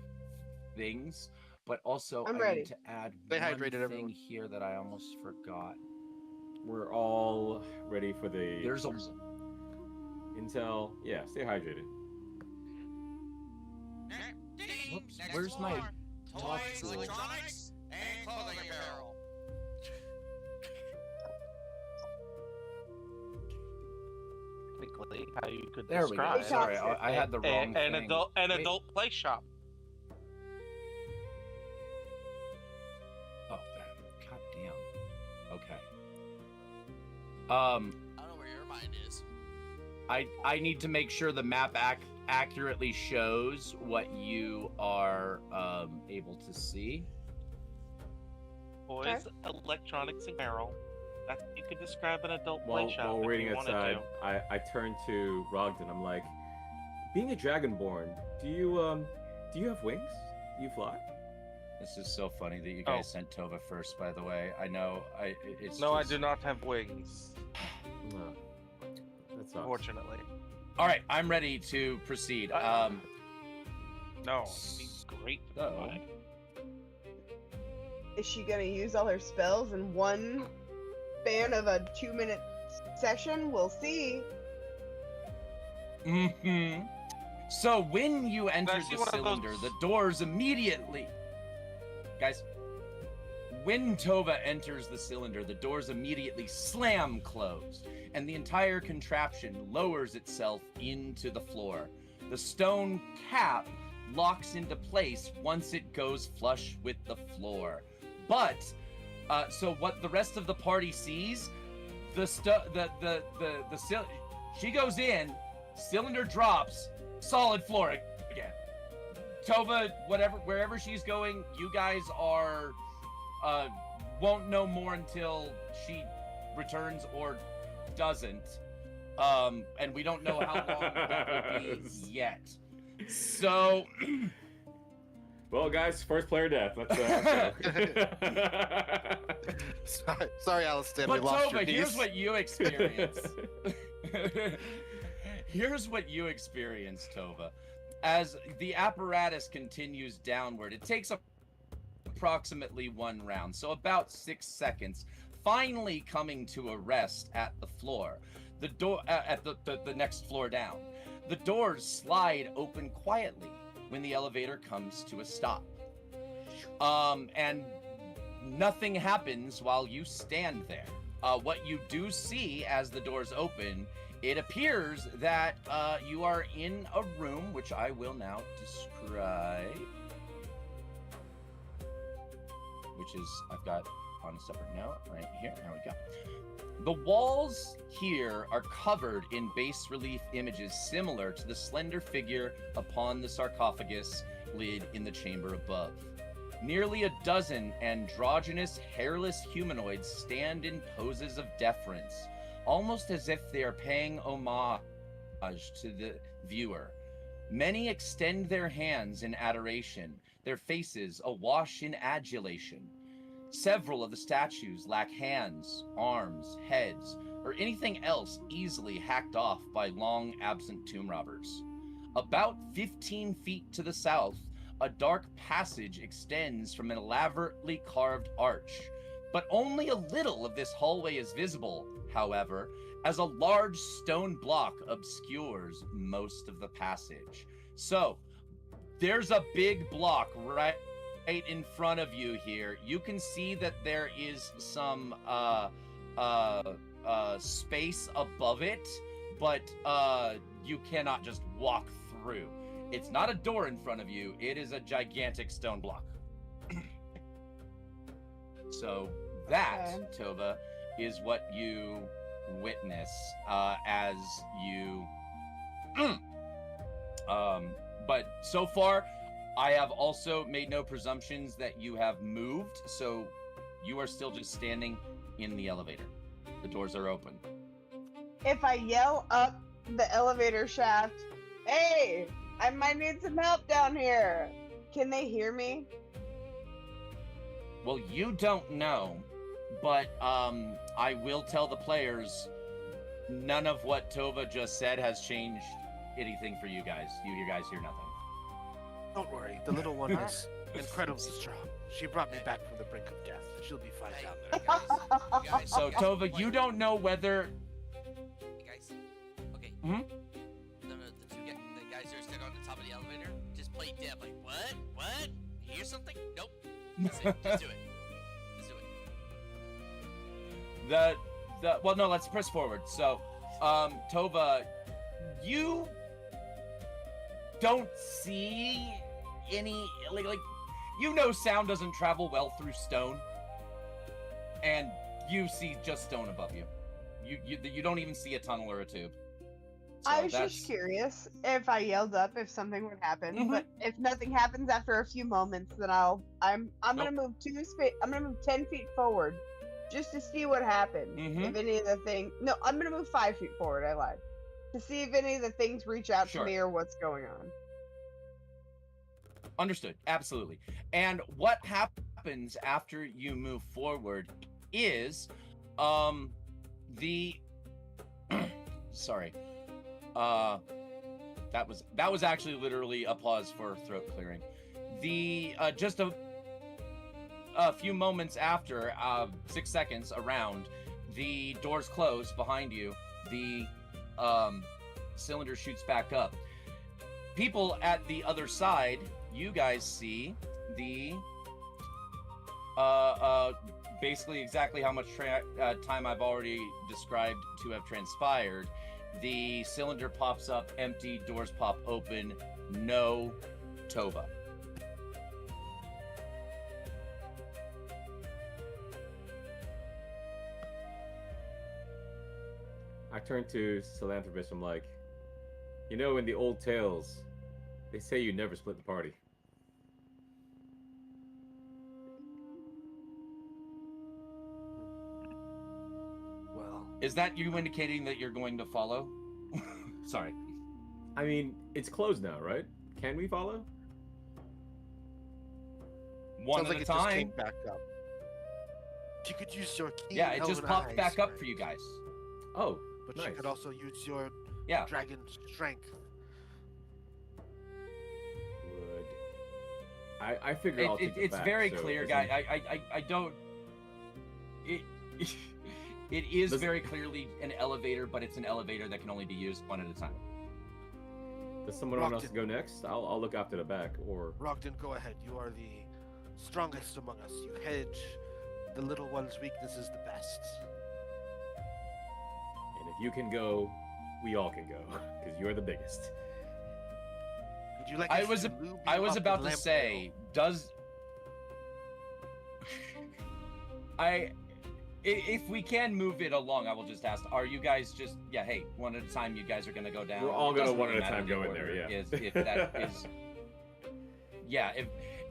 things, but also I'm I ready. need to add Stay one hydrated, thing everyone. here that I almost forgot. We're all ready for the There's a intel. Yeah, stay hydrated. Whoops, where's my talk Toys, tool? electronics, and clothing apparel. Technically, how you could There we go. describe Sorry, I had the wrong an thing. Wait. adult play shop. Oh, god damn. Okay. I don't know where your mind is. I need to make sure the map accurately shows what you are able to see. Toys, electronics, and apparel. That you could describe an adult While play shop we're if waiting you wanted outside, to. I turn to Rogdin. I'm like, being a Dragonborn, do you have wings? Do you fly? This is so funny that you guys sent Tovah first, by the way. I know. It's No, just... I do not have wings, No. That sucks. unfortunately. All right, I'm ready to proceed. No, it'd be great to Oh. provide. Is she gonna use all her spells in one span of a 2-minute session? We'll see. Mm-hmm. So when you enter Actually, the one of cylinder, those- the doors immediately... Guys, when Tovah enters the cylinder, the doors immediately slam closed, and the entire contraption lowers itself into the floor. The stone cap locks into place once it goes flush with the floor. But, so what the rest of the party sees, she goes in, cylinder drops, solid floor again. Tovah, wherever she's going, you guys are, won't know more until she returns or doesn't. And we don't know how long that will be yet. So, Well, guys, first player death. Let's go. Sorry, Alistair, we but lost Tovah, your here's niece. what you experience. Here's what you experience, Tovah. as the apparatus continues downward, it takes approximately 1 round, so about 6 seconds, finally coming to a rest at the floor. The door at the next floor down. The doors slide open quietly when the elevator comes to a stop. And nothing happens while you stand there. What you do see as the doors open, it appears that you are in a room, which I will now describe. Which is, I've got on a separate note right here. There we go. The walls here are covered in bas relief images similar to the slender figure upon the sarcophagus lid in the chamber above. Nearly a dozen androgynous, hairless humanoids stand in poses of deference, almost as if they are paying homage to the viewer. Many extend their hands in adoration, their faces awash in adulation. Several of the statues lack hands, arms, heads, or anything else easily hacked off by long absent tomb robbers. About 15 feet to the south, a dark passage extends from an elaborately carved arch, but only a little of this hallway is visible, however, as a large stone block obscures most of the passage. So, there's a big block right in front of you here. You can see that there is some space above it, but you cannot just walk through. It's not a door in front of you, it is a gigantic stone block. So that, Tovah, is what you witness as you... but so far, I have also made no presumptions that you have moved, so you are still just standing in the elevator. The doors are open. If I yell up the elevator shaft, hey, I might need some help down here, can they hear me? Well, you don't know, but I will tell the players none of what Tovah just said has changed anything for you guys. You guys hear nothing. Don't worry, the little one is incredibly strong. She brought me back from the brink of death. She'll be fine down there. Guys, So, Tovah, you don't know whether... Hey guys. Okay. Hmm? No, the guys that are stuck on the top of the elevator, just play deaf. Like, what? What? You hear something? Nope. That's it. Just do it. Just do it. Well, no, let's press forward. So, Tovah, you don't see any, like, you know sound doesn't travel well through stone, and you see just stone above you. You don't even see a tunnel or a tube. So I was just curious if I yelled up if something would happen, but if nothing happens after a few moments, then I'm gonna move I'm gonna move 10 feet forward just to see what happens. If any of the things, no, I'm gonna move 5 feet forward. I lied. To see if any of the things reach out to me or what's going on. Understood. Absolutely. And what happens after you move forward is sorry. That was actually literally applause for throat clearing. Just a few moments after, 6 seconds around, the doors close behind you. The cylinder shoots back up. People at the other side, you guys see the basically exactly how much time I've already described to have transpired. The cylinder pops up empty, doors pop open, no Tovah. I turn to Sahelanthropus. I'm like, you know, in the old tales, they say you never split the party. Well, Is that you indicating that you're going to follow? Sorry. I mean, it's closed now, right? Can we follow? One sounds at like a it just came time. back up. You could use your key. Yeah, it just popped back up for you guys. Oh, But nice. you could also use your Yeah. dragon strength. I figure I'll take it It's back, very so clear, it guy. doesn't- I don't. It is Does- very clearly an elevator, but it's an elevator that can only be used one at a time. Does someone want us to Rogdin. go next? I'll look after the back, or Rogdin, go ahead. You are the strongest among us. You hedge the little one's weaknesses the best. and if you can go, we all can go, because you're the biggest. Would you like I us was to ab- lube I you was up about with to lamp say, oil? does if we can move it along, I will just ask: are you guys just hey, one at a time? You guys are gonna go down. We're all It gonna doesn't one really at a matter time the go in there, order yeah. if that is. Yeah,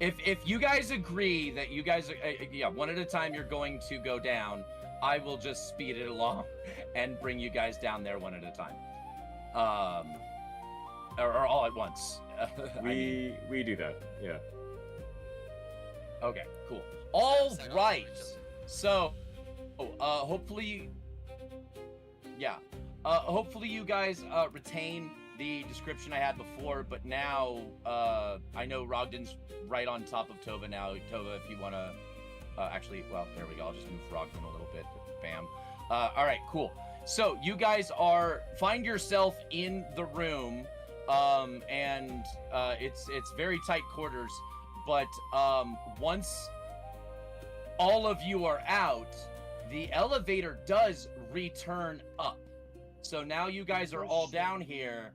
if you guys agree that you guys one at a time you're going to go down, I will just speed it along and bring you guys down there one at a time, or all at once. We do that, yeah. Okay, cool. All Set off right. each other. So, hopefully, hopefully you guys retain the description I had before, but now I know Rogdin's right on top of Tovah now. Tovah, if you want to, actually, well, there we go. I'll just move Rogdin a little bit. Bam. All right, cool. So you guys find yourself in the room, and it's very tight quarters. But once all of you are out, the elevator does return up. So now you guys are all down here.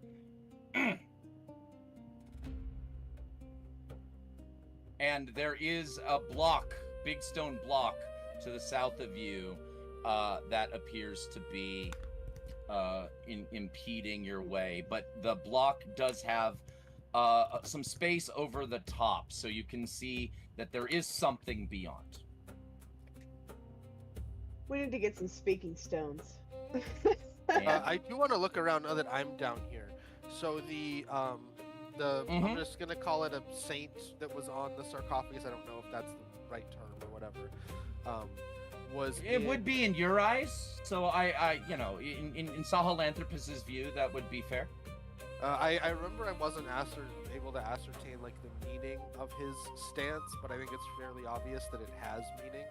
And there is a block, big stone block to the south of you that appears to be impeding your way. But the block does have some space over the top, so you can see that there is something beyond. We need to get some speaking stones. I do want to look around now that I'm down here. So I'm Mhm. just gonna call it a saint that was on the sarcophagus. I don't know if that's the right term or whatever. It would be in your eyes, so I in Sahelanthropus's view, that would be fair. I remember I wasn't able to ascertain like the meaning of his stance, but I think it's fairly obvious that it has meaning.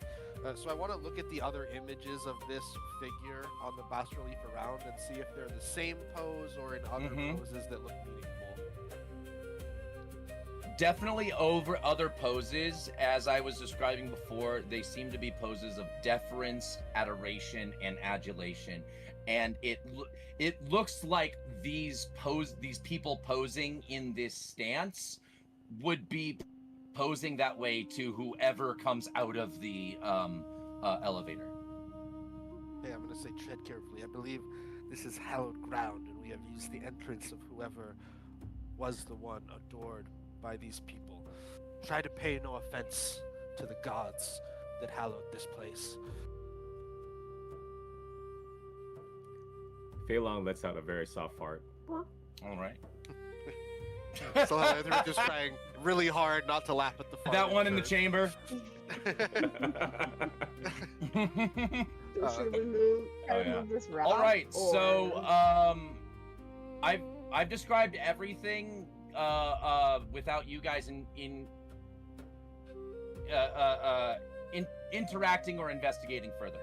So I want to look at the other images of this figure on the bas relief around and see if they're the same pose or in other Mhm. poses that look meaningful. Definitely over other poses, as I was describing before, they seem to be poses of deference, adoration, and adulation. And it looks like these people posing in this stance would be posing that way to whoever comes out of the elevator. Okay, I'm gonna say tread carefully. I believe this is hallowed ground, and we have used the entrance of whoever was the one adored by these people. Try to pay no offense to the gods that hallowed this place. Fei Long lets out a very soft fart. All right. So they're just trying really hard not to laugh at the fart. That one in the chamber. So should we move, move this route? All right, or- so I've described everything without you guys interacting or investigating further.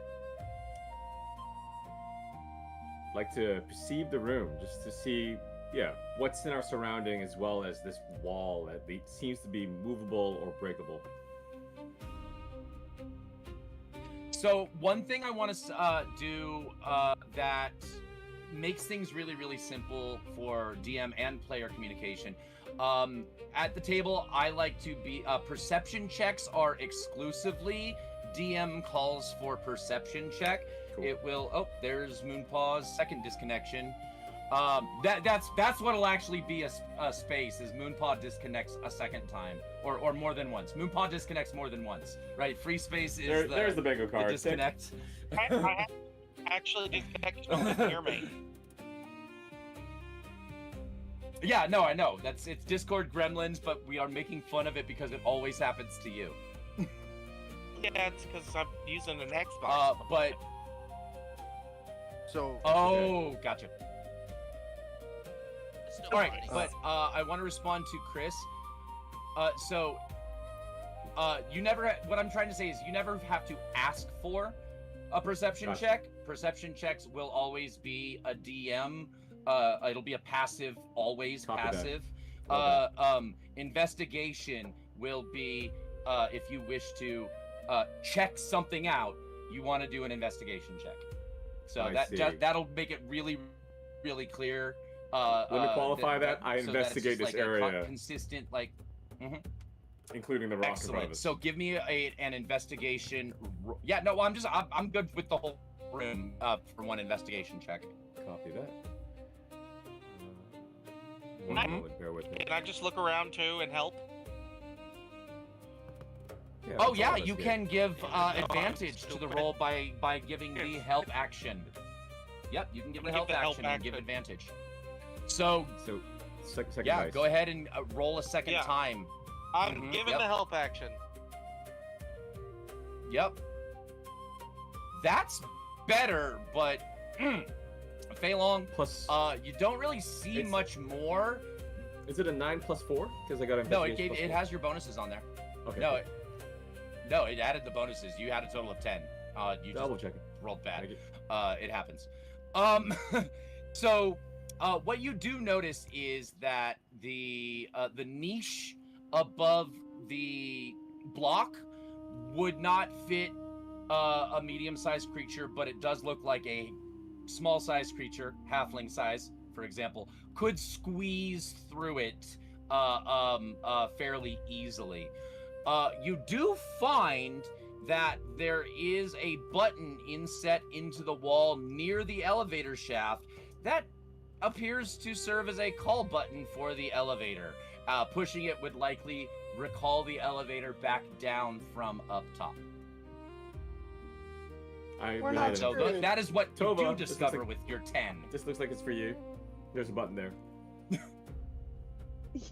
Like to perceive the room, just to see, what's in our surrounding, as well as this wall that seems to be movable or breakable. So one thing I want to do that makes things really, really simple for DM and player communication. At the table, I like to be perception checks are exclusively DM calls for perception check. Cool. It will. Oh, there's Moonpaw's second disconnection. That's what'll actually be a space is Moonpaw disconnects a second time or more than once. Moonpaw disconnects more than once, right? Free space is There's the bingo the card. disconnect. I actually disconnected from your mate. Yeah, no, I know. It's Discord Gremlins, but we are making fun of it because it always happens to you. Yeah, it's because I'm using an Xbox. But So oh, gotcha. It's no All right, party. but I want to respond to Chris. So you never. What I'm trying to say is you never have to ask for a perception Gotcha. check. Perception checks will always be a DM. It'll be a passive, always Copy that. passive. Love Investigation will be if you wish to check something out. You want to do an investigation check. So I see. that'll make it really, really clear. Let me qualify that. I so investigate that it's this just like a area. consistent, like. Including the rock in front of Excellent. us. So give me an investigation. Yeah, no, I'm good with the whole room for one investigation check. Copy that. Mhm. One moment, bear with me. Can I just look around too and help? Yeah, Oh let's yeah, all you investigate. can give advantage to the roll by giving the help action. Yep, you can give the help action and give advantage. So So, second yeah, dice. go ahead and roll a second Yeah. time. I'm Mhm, giving yep. the help action. Yep. That's better, but Feilong, Plus, you don't really see It's- much more. is it a 9 plus 4? Because I got No, investigation plus it 4. has your bonuses on there. Okay. No, it added the bonuses. You had a total of 10. You double just checking. rolled bad. Thank you. It happens. So what you do notice is that the niche above the block would not fit a medium-sized creature, but it does look like a small-sized creature, halfling size, for example, could squeeze through it fairly easily. You do find that there is a button inset into the wall near the elevator shaft that appears to serve as a call button for the elevator. Pushing it would likely recall the elevator back down from up top. I We're really not didn't- So Screwed. that is what you Tovah, do this looks discover like- with your 10. This looks like it's for you. There's a button there.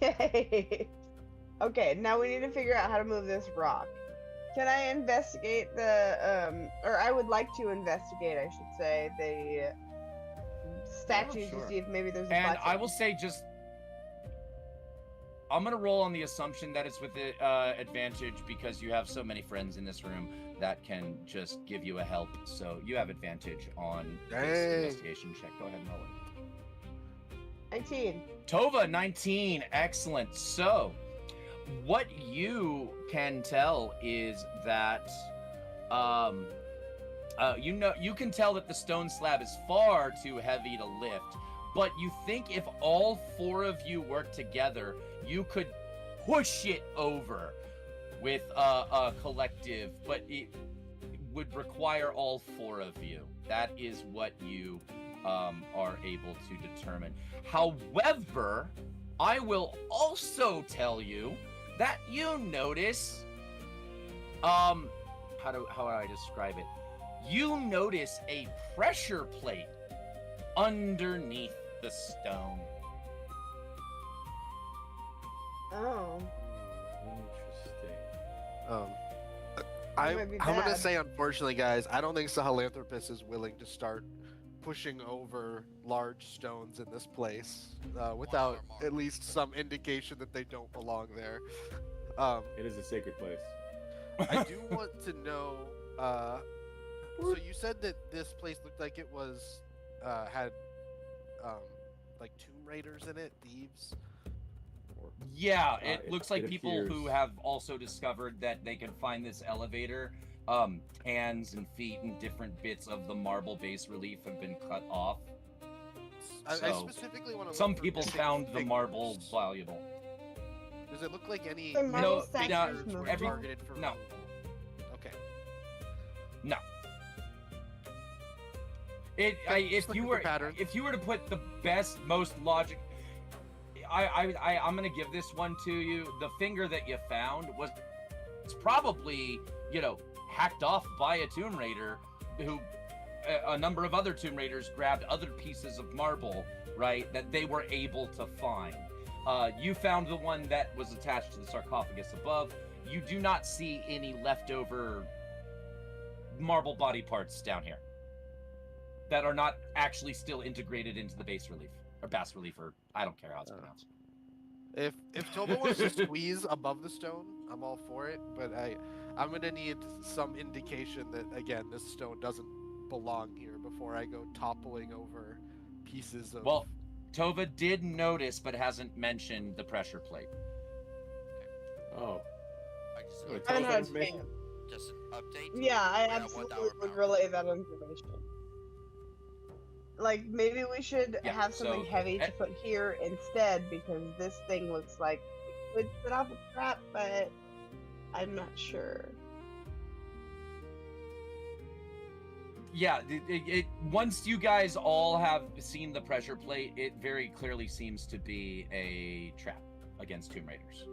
Yay! Okay, now we need to figure out how to move this rock. Can I investigate the or I would like to investigate, I should say, the statues sure. to see if maybe there's a And button. I will say just I'm gonna roll on the assumption that it's with the advantage because you have so many friends in this room that can just give you a help. So you have advantage on this Dang. investigation check. Go ahead and roll it. 19. Tovah, 19. Excellent. So what you can tell is that you can tell that the stone slab is far too heavy to lift, but you think if all four of you work together, you could push it over with a collective, but it would require all four of you. That is what you are able to determine. However, I will also tell you that you notice how do I describe it? You notice a pressure plate underneath the stone. Oh. Interesting. I'm might be gonna bad. say, unfortunately, guys, I don't think Sahelanthropus is willing to start pushing over large stones in this place without at least some indication that they don't belong there. It is a sacred place. I do want to know. So you said that this place looked like it was had like tomb raiders in it, thieves. Yeah, it looks like it people who appears- have also discovered that they can find this elevator. Hands and feet and different bits of the marble base relief have been cut off. I So, specifically want to. Some people found the marble valuable. Does it look like any The marble No, statues figures were moving. targeted for No. removal? Okay. No. Just If looking you for were patterns. if you were to put the best, most logic, I'm gonna give this one to you. The finger that you found was it's probably hacked off by a Tomb Raider who a number of other Tomb Raiders grabbed other pieces of marble, right, that they were able to find. You found the one that was attached to the sarcophagus above. You do not see any leftover marble body parts down here that are not actually still integrated into the base relief or bas relief, or I don't care how it's pronounced. If Tovah wants to squeeze above the stone, I'm all for it, but I'm gonna need some indication that again this stone doesn't belong here before I go toppling over pieces of. Well, Tovah did notice, but hasn't mentioned the pressure plate. Oh. I just, Wanna I tell haven't us had that a information? chance. just an update. Yeah, I We're at absolutely 1 hour would power. relay that information. Like, maybe we should Yeah, have something so- heavy to put here instead, because this thing looks like it could set off a trap, but I'm not sure. Yeah, once you guys all have seen the pressure plate, it very clearly seems to be a trap against Tomb Raiders.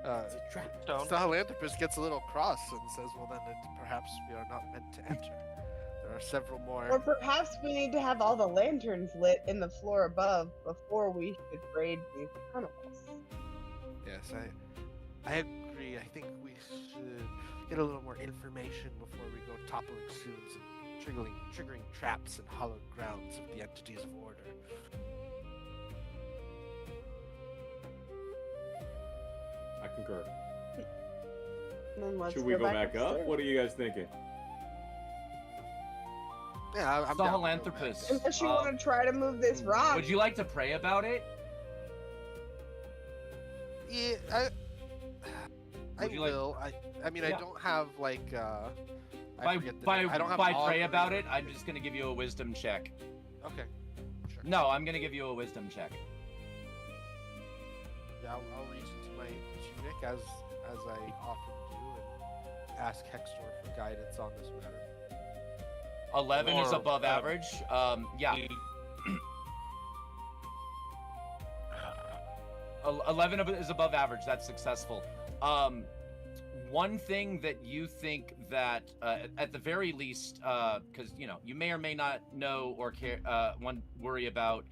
It's a trap. Stone. Sahelanthropus gets a little cross and says, "Well, then perhaps we are not meant to enter. There are several more." Or perhaps we need to have all the lanterns lit in the floor above before we should raid these tunnels. Yes, I agree. I think we should get a little more information before we go toppling stones and triggering traps and hallowed grounds of the entities of order. I concur. And then let's Should we go back up? upstairs. What are you guys thinking? Yeah, I'm down to go back. Sahelanthropus. Unless you want to try to move this rock. Would you like to pray about it? Yeah, I Would you like- will. I mean, I Yeah. don't have like. By I don't have pray augury. about it, I'm just gonna give you a wisdom check. Okay. Sure. No, I'm gonna give you a wisdom check. Yeah, I'll reach into my tunic as I often do and ask Hextor for guidance on this matter. 11 is Or, above average. Yeah. 11 is above average. That's successful. One thing that you think that, at the very least, because you may or may not know or care, worry about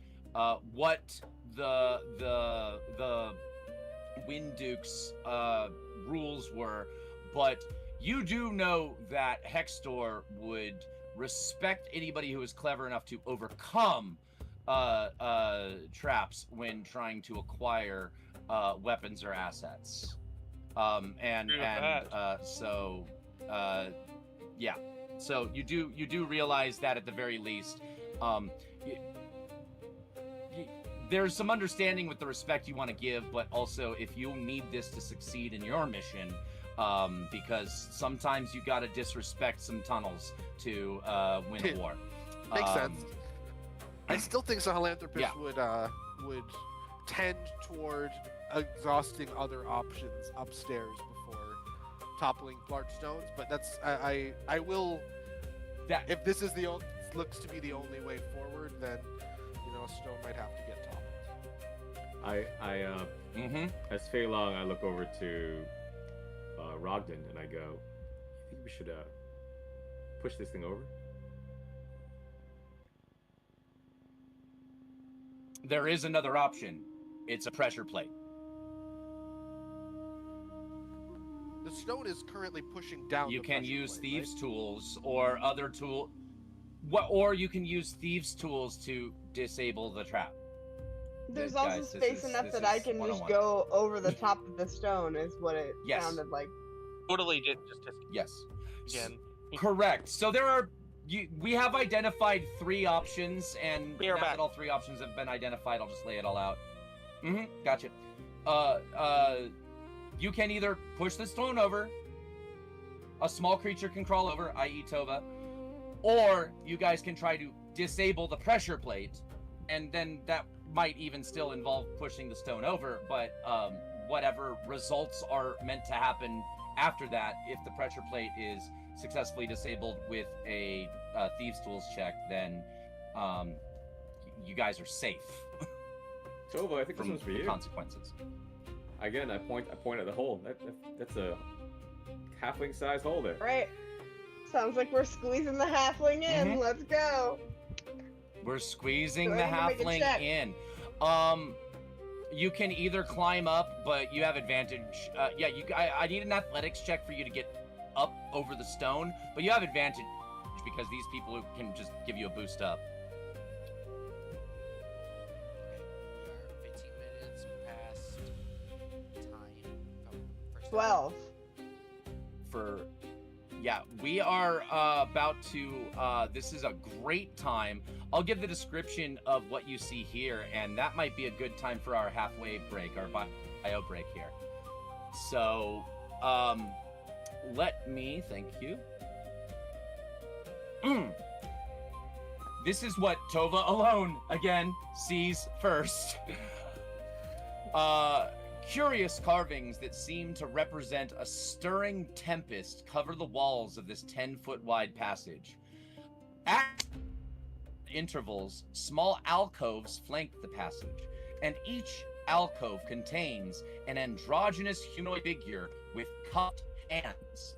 what the Wind Duke's rules were, but you do know that Hextor would respect anybody who is clever enough to overcome traps when trying to acquire weapons or assets. Yeah. So you do realize that at the very least, there's some understanding with the respect you want to give, but also if you need this to succeed in your mission, because sometimes you got to disrespect some tunnels to win a war. Makes sense. I still think Sahelanthropus Yeah. would tend toward exhausting other options upstairs before toppling large stones, but that's I will. That If this is looks to be the only way forward, then a stone might have to get toppled. As Fei Long, I look over to Rogdin and I go, "You think we should push this thing over?" there is another option. It's a pressure plate. The stone is currently pushing down. You the can pressure use plate, thieves' right? tools or other or you can use thieves' tools to disable the trap. There's Guys, also this space is- enough this that I is can just 101. go over the top of the stone, is what it Yes. sounded like. Totally just Yes. again. Correct. So we have identified 3 options, and We are now back. that all 3 options have been identified, I'll just lay it all out. Gotcha. You can either push the stone over, a small creature can crawl over, i.e. Tovah, or you guys can try to disable the pressure plate, and then that might even still involve pushing the stone over, but whatever results are meant to happen after that, if the pressure plate is successfully disabled with a thieves' tools check, then you guys are safe Tovah, I think this from one's for the you. consequences. Again, I point at the hole. That's a halfling-sized hole there. Right. Sounds like we're squeezing the halfling in. Mhm. Let's go. We're squeezing Go the ahead and make a halfling check. in. You can either climb up, but you have advantage. I need an athletics check for you to get up over the stone, but you have advantage because these people can just give you a boost up. We are 15 minutes past time. 12. Yeah, we are about to, this is a great time. I'll give the description of what you see here, and that might be a good time for our halfway break, our bio break here. So, let me, thank you. This is what Tovah alone, again, sees first. Curious carvings that seem to represent a stirring tempest cover the walls of this 10-foot wide passage. At intervals, small alcoves flank the passage, and each alcove contains an androgynous humanoid figure with cupped hands.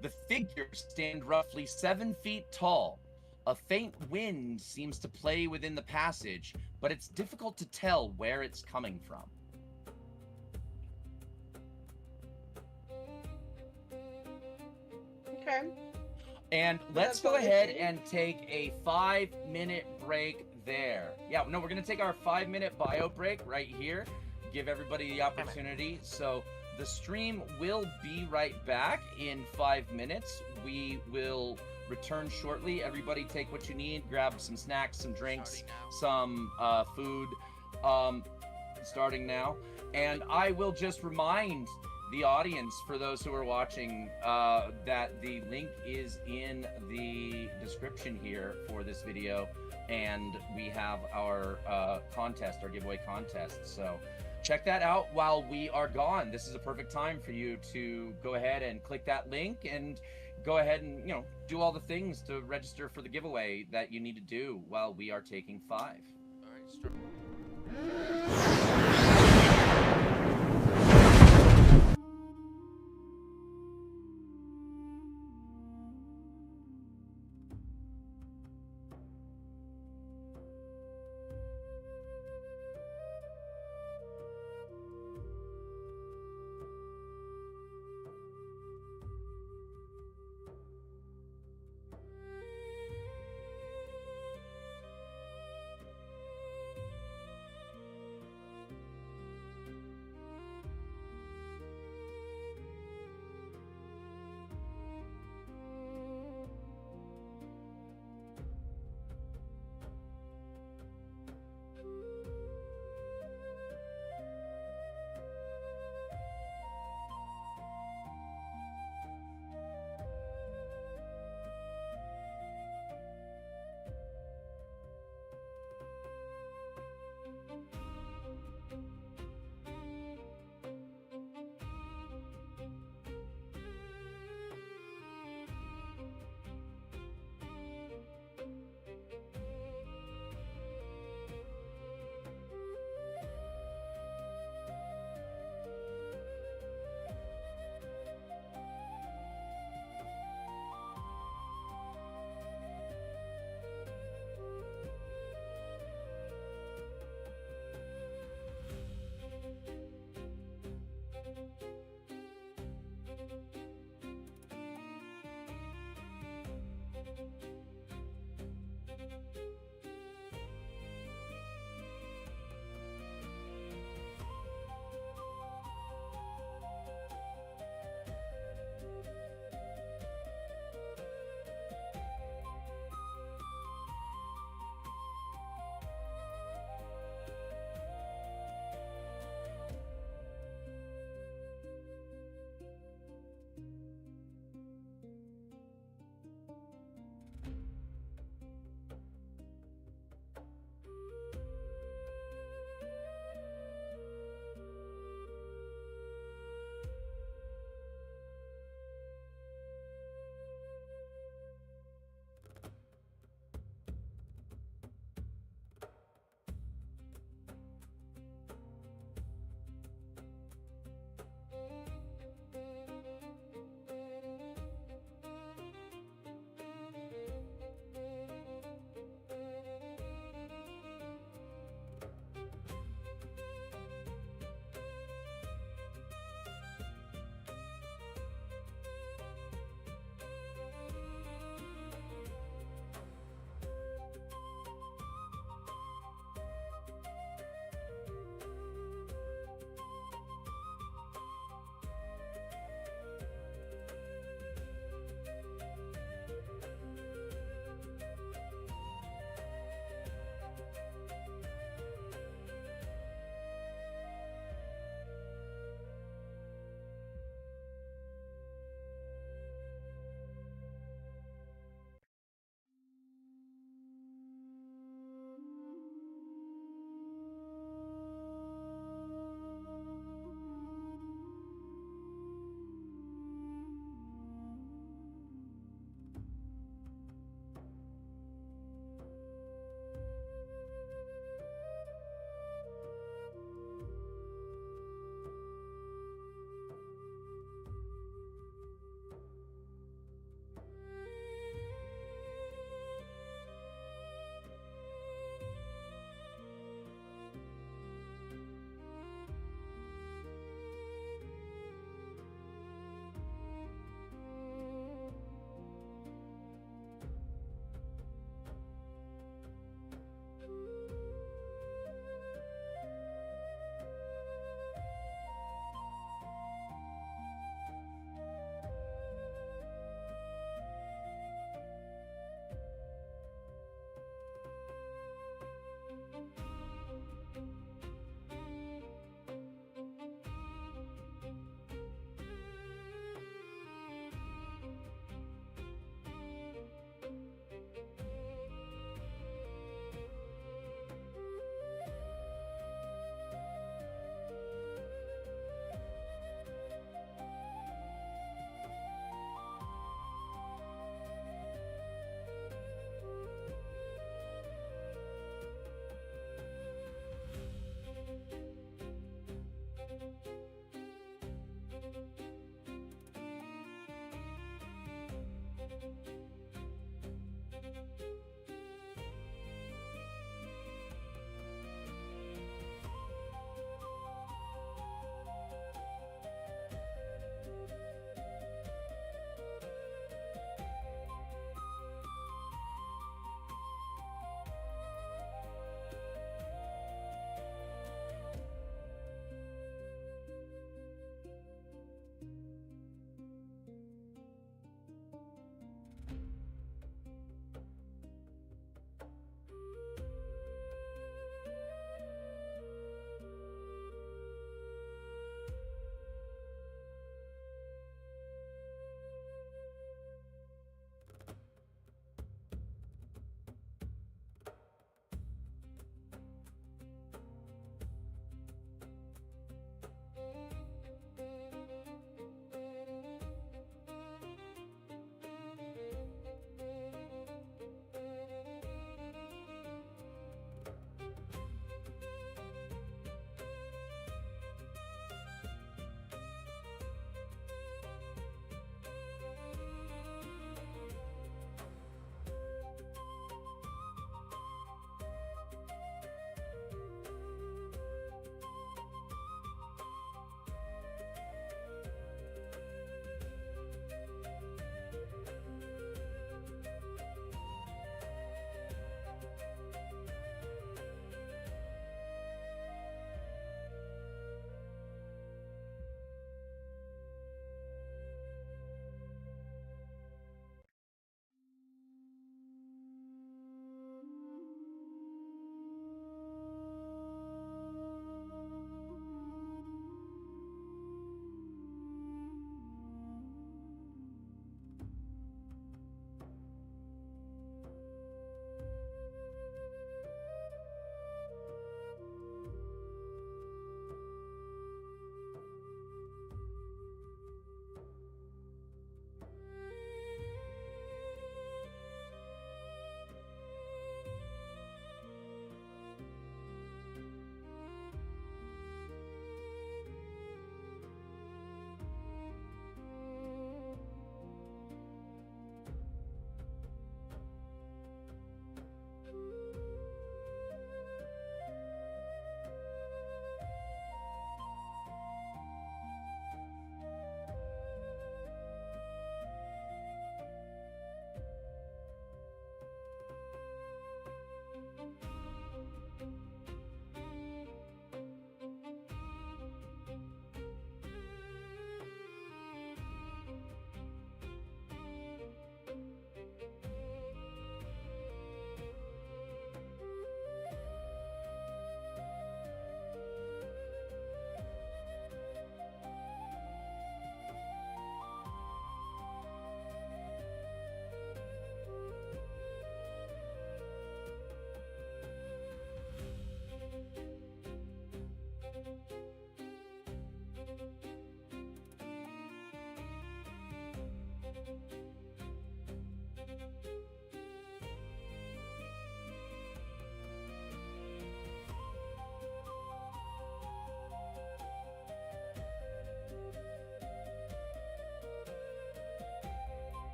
The figures stand roughly 7 feet tall. A faint wind seems to play within the passage, but it's difficult to tell where it's coming from. Okay. And let's go ahead and take a 5-minute break there. Yeah, no, we're going to take our 5-minute bio break right here. Give everybody the opportunity. So the stream will be right back in 5 minutes. We will return shortly. Everybody take what you need. Grab some snacks, some drinks, some food. Starting now. And I will just remind the audience, for those who are watching, that the link is in the description here for this video, and we have our contest, our giveaway contest. So check that out while we are gone. This is a perfect time for you to go ahead and click that link and go ahead and, you know, do all the things to register for the giveaway that you need to do while we are taking 5. All right,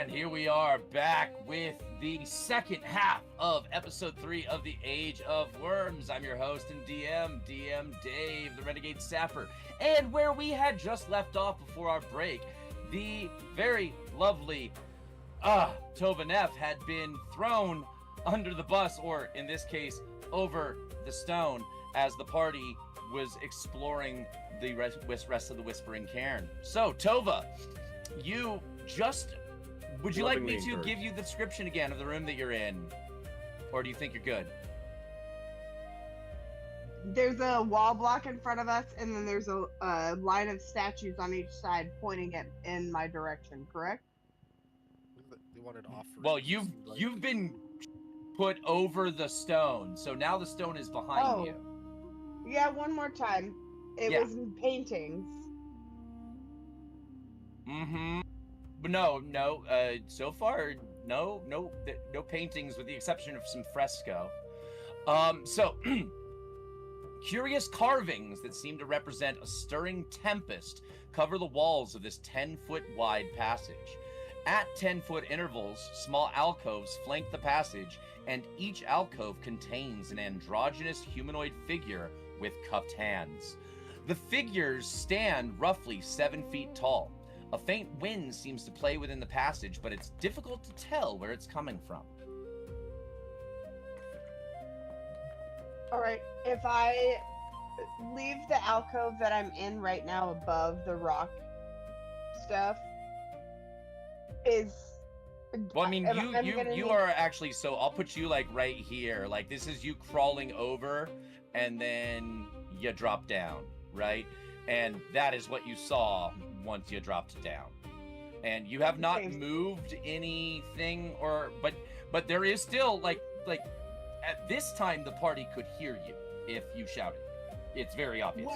And here we are back with the second half of episode 3 of the Age of Worms. I'm your host and DM Dave, the Renegade Sapper. And where we had just left off before our break, the very lovely Tovah Neff had been thrown under the bus, or in this case, over the stone, as the party was exploring the rest of the Whispering Cairn. So, Tovah, you just... Would you like me to give you the description again of the room that you're in? Or do you think you're good? There's a wall block in front of us, and then there's a line of statues on each side pointing in my direction, correct? They wanted off. Well, you've been put over the stone, so now the stone is behind you. Yeah, one more time. It was in paintings. Mm-hmm. But no, so far, no paintings with the exception of some fresco. So, curious carvings that seem to represent a stirring tempest cover the walls of this 10-foot wide passage. At 10-foot intervals, small alcoves flank the passage, and each alcove contains an androgynous humanoid figure with cupped hands. The figures stand roughly 7 feet tall. A faint wind seems to play within the passage, but it's difficult to tell where it's coming from. All right, if I leave the alcove that I'm in right now above the rock stuff, well, I mean, you are actually, so I'll put you like right here. Like this is you crawling over, and then you drop down, right? And that is what you saw once you dropped down. And you have not moved anything, but there is still like at this time the party could hear you if you shouted. It's very obvious.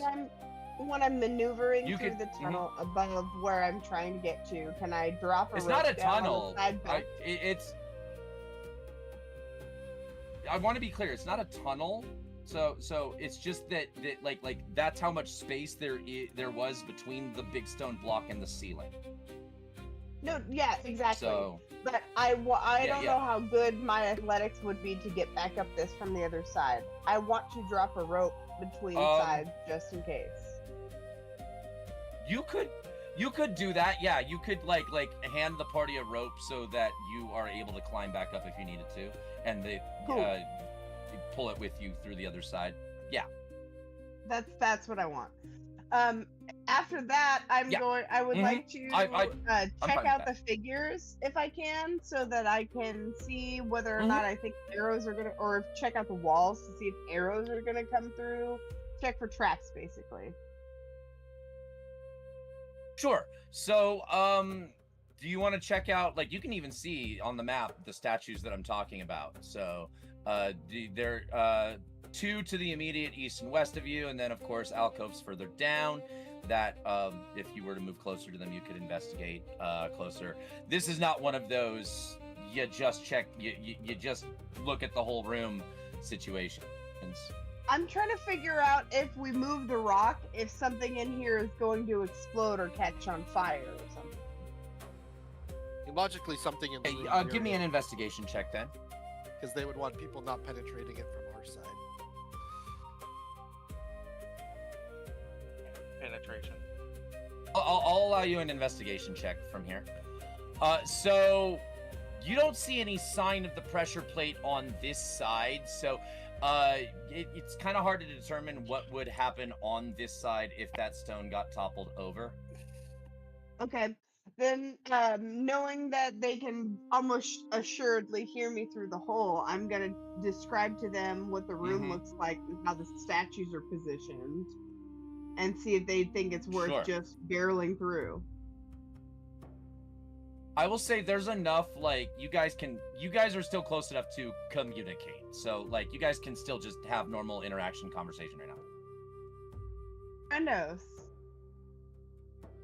When I'm maneuvering through the tunnel above where I'm trying to get to, can I drop a It's rope not a down tunnel. on the side back? I want to be clear. It's not a tunnel. So it's just that like that's how much space there was between the big stone block and the ceiling. No, yeah, exactly. So, but I don't know how good my athletics would be to get back up this from the other side. I want to drop a rope between sides just in case. You could do that. Yeah, you could like hand the party a rope so that you are able to climb back up if you needed to, and they pull it with you through the other side. Yeah. That's what I want. After that, I would like to check out the figures if I can, so that I can see whether or not I think arrows are gonna, or check out the walls to see if arrows are gonna come through. Check for traps, basically. Sure. So, do you want to check out, like, you can even see on the map the statues that I'm talking about. So, there are 2 to the immediate east and west of you, and then, of course, alcoves further down that, if you were to move closer to them, you could investigate closer. This is not one of those, you just check, you just look at the whole room situations. I'm trying to figure out if we move the rock, if something in here is going to explode or catch on fire or something. Logically, something in the room. Give me an investigation check then. Because they would want people not penetrating it from our side. Penetration. I'll allow you an investigation check from here. So you don't see any sign of the pressure plate on this side, so it's kind of hard to determine what would happen on this side if that stone got toppled over. Okay. Then, knowing that they can almost assuredly hear me through the hole, I'm going to describe to them what the room looks like and how the statues are positioned, and see if they think it's worth just barreling through. I will say there's enough, like, you guys are still close enough to communicate. So, like, you guys can still just have normal interaction conversation right now. Friendos.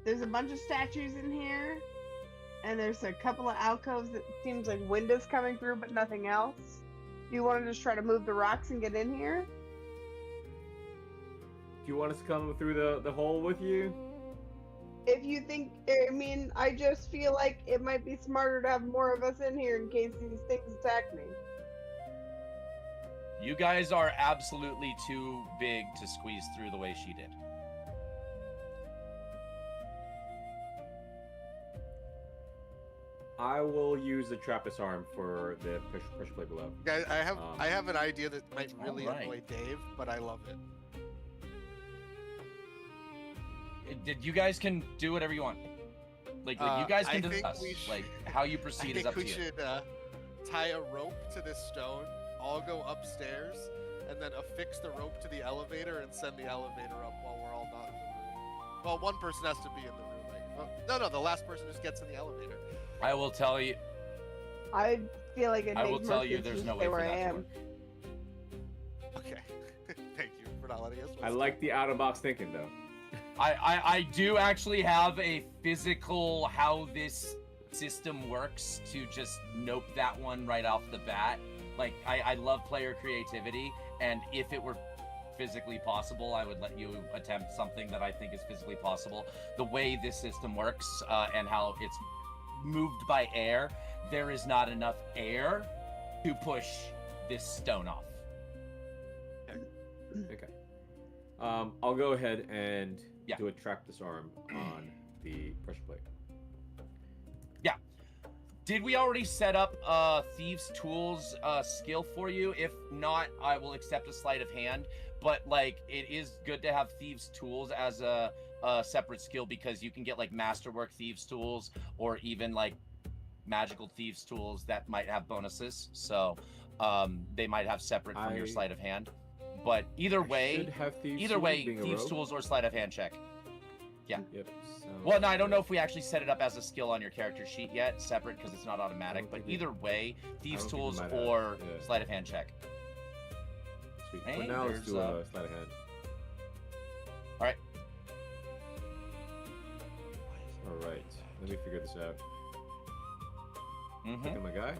There's a bunch of statues in here, and there's a couple of alcoves that seems like windows coming through, but nothing else. Do you want to just try to move the rocks and get in here? Do you want us to come through the hole with you? if you think, I mean, I just feel like it might be smarter to have more of us in here in case these things attack me. You guys are absolutely too big to squeeze through the way she did. I will use the trap disarm for the pressure plate below. Guys, I have an idea that might really Alright. annoy Dave, but I love it. You guys can do whatever you want. Like you guys I can think discuss. we should- Like how you I proceed think is up we to you. should tie a rope to this stone, all go upstairs, and then affix the rope to the elevator and send the elevator up while we're all not in the room. Well, one person has to be in the room. No, the last person just gets in the elevator. I will tell you. I feel like it I makes will more tell you. sense There's to no stay way for where I that to am. work. Okay. Thank you for not letting us. I like the out of box thinking though. I do actually have a physical how this system works to just nope that one right off the bat. Like I love player creativity, and if it were physically possible, I would let you attempt something that I think is physically possible. The way this system works and how it's moved by air, there is not enough air to push this stone off. Okay. I'll go ahead and Yeah. do a trap disarm on the pressure plate. Did we already set up Thieves' Tools skill for you? If not, I will accept a sleight of hand. But like, it is good to have Thieves' Tools as a separate skill because you can get like Masterwork Thieves' Tools or even like Magical Thieves' Tools that might have bonuses. So they might have separate from your sleight of hand. But either way, Should have Thieves' either Tools way, being a Thieves' rogue. Tools or sleight of hand check. Yeah. Yep. Well, no, I don't know if we actually set it up as a skill on your character sheet yet, separate because it's not automatic. don't But think we- either way, Thieves' don't think we Tools might have, or yeah. sleight of hand check. Sweet. Hey, But now let's there's, do a sleight of hand. All right. All right. Let me figure this out. Mm-hmm. Look at my guy.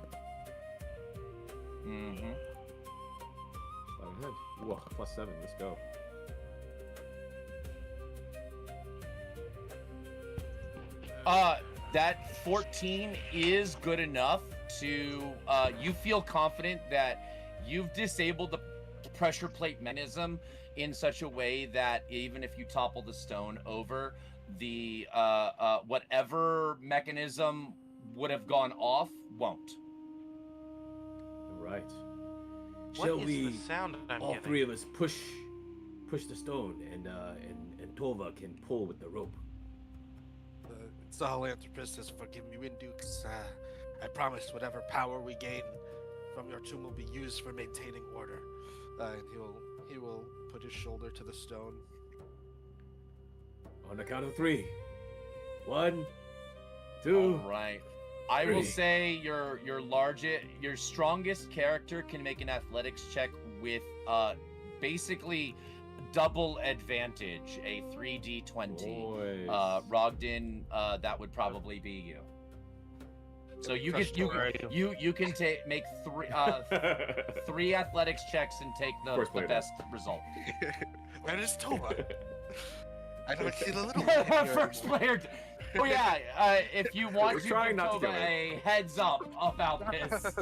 Mm-hmm. Sleight of hand. Whoa, +7. Let's go. That 14 is good enough to, you feel confident that you've disabled the pressure plate mechanism in such a way that even if you topple the stone over, the, whatever mechanism would have gone off won't. All right. What Shall is we, the sound I'm all getting? three of us, push the stone, and Tovah can pull with the rope. Sahelanthropus has forgiven me, Windukes. I promise whatever power we gain from your tomb will be used for maintaining order. And he will put his shoulder to the stone. On the count of 3. 1, 2. All right. I will Three. say your your strongest character can make an athletics check with basically double advantage, a 3d20. Boys. Rogdin, that would probably be you. So you Crushed can already. you can make three athletics checks and take the First player. best result. That is Tovah. I don't see the little one here First anymore. player. Oh yeah, if you want We're to trying give not to Tovah kill a heads up about this.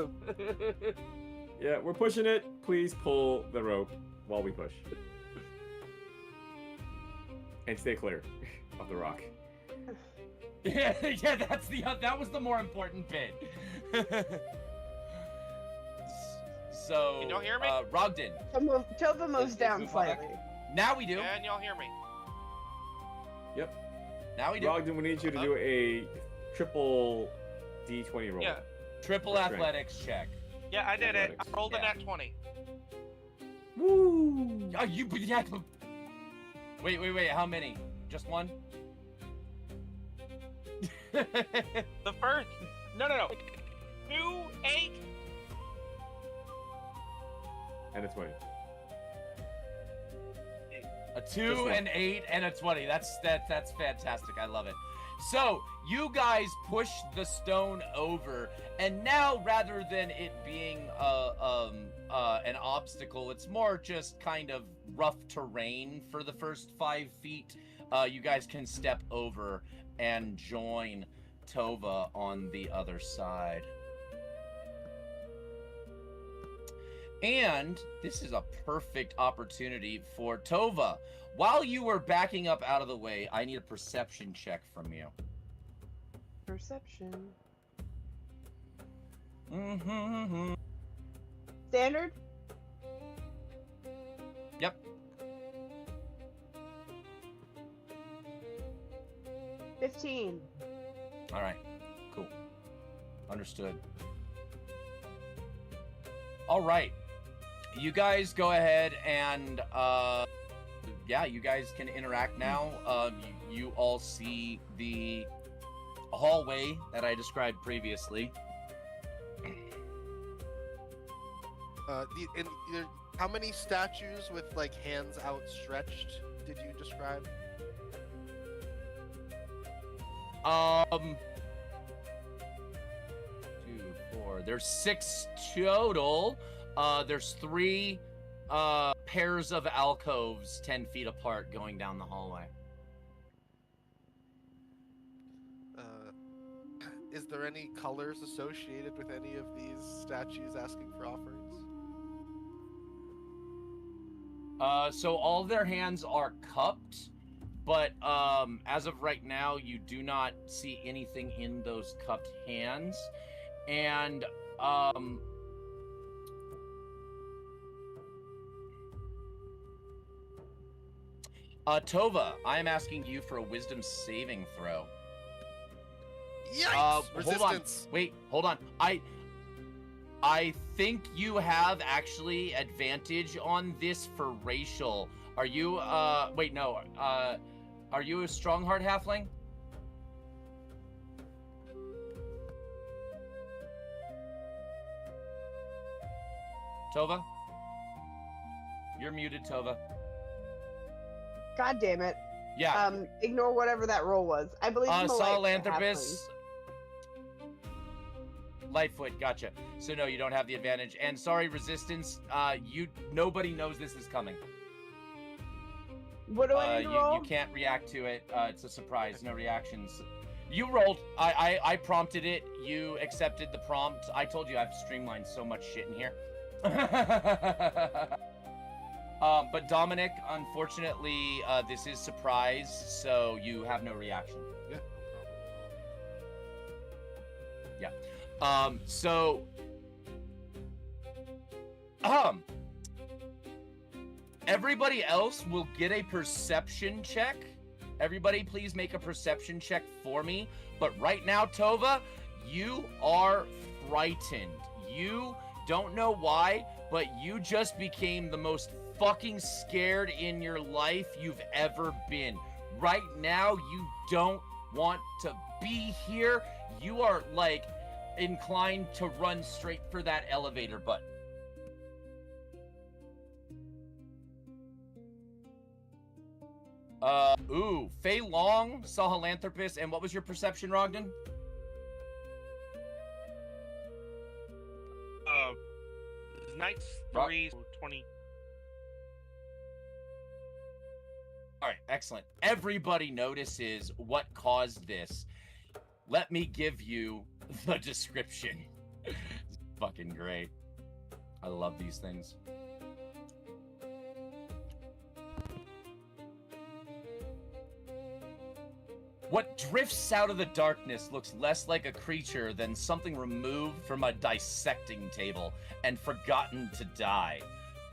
Yeah, we're pushing it. Please pull the rope while we push. And stay clear of the rock. Yeah, that was the more important bit. So, Can y'all hear me? Rogdin. Tova moves Is down Mufak- slightly. Now we do. Can y'all hear me? Yep. Now we do. Rogdin, we need you to do a triple D20 roll. Yeah. Triple For strength. athletics check. Yeah, I did it. Athletics. I rolled a Yeah. nat 20. Woo! Oh, yeah. Wait. How many? Just one? The first. No. 2, 8. And a 20. A Just 2, one. an 8, and a 20. That's fantastic. I love it. So you guys push the stone over, and now rather than it being an obstacle, it's more just kind of rough terrain for the first 5 feet. you guys can step over and join Tovah on the other side. And this is a perfect opportunity for Tovah. While you were backing up out of the way, I need a perception check from you. Perception. Mm-hmm. Standard? Yep. $15. All right. Cool. Understood. All right. You guys go ahead and, yeah, you guys can interact now. You all see the hallway that I described previously. How many statues with like hands outstretched did you describe? 2, 4. There's 6 total. There's 3 pairs of alcoves 10 feet apart going down the hallway. Is there any colors associated with any of these statues asking for offerings? So all of their hands are cupped, but as of right now, you do not see anything in those cupped hands. And Tovah, I am asking you for a wisdom saving throw. Yikes! Hold on. Resistance. Wait, hold on. I think you have actually advantage on this for racial. Are you wait, no. Are you a Strongheart halfling? Tovah? You're muted, Tovah. God damn it. Yeah. Ignore whatever that roll was. I believe I'm a Sahelanthropus. Lightfoot, gotcha. So no, you don't have the advantage. And sorry, resistance. Nobody knows this is coming. What do I need to roll? You can't react to it. It's a surprise. No reactions. You rolled. I prompted it. You accepted the prompt. I told you I've streamlined so much shit in here. But Dominic, unfortunately, this is surprise, so you have no reaction. Yeah. Yeah. So, everybody else will get a perception check. Everybody, please make a perception check for me. But right now, Tovah, you are frightened. You don't know why, but you just became the most fucking scared in your life you've ever been. Right now, you don't want to be here. You are, like, inclined to run straight for that elevator button. Fei Long, Sahelanthropus, and what was your perception, Rogdin? Knights 3, so 20. All right, excellent. Everybody notices what caused this. Let me give you the description. It's fucking great. I love these things. What drifts out of the darkness looks less like a creature than something removed from a dissecting table and forgotten to die.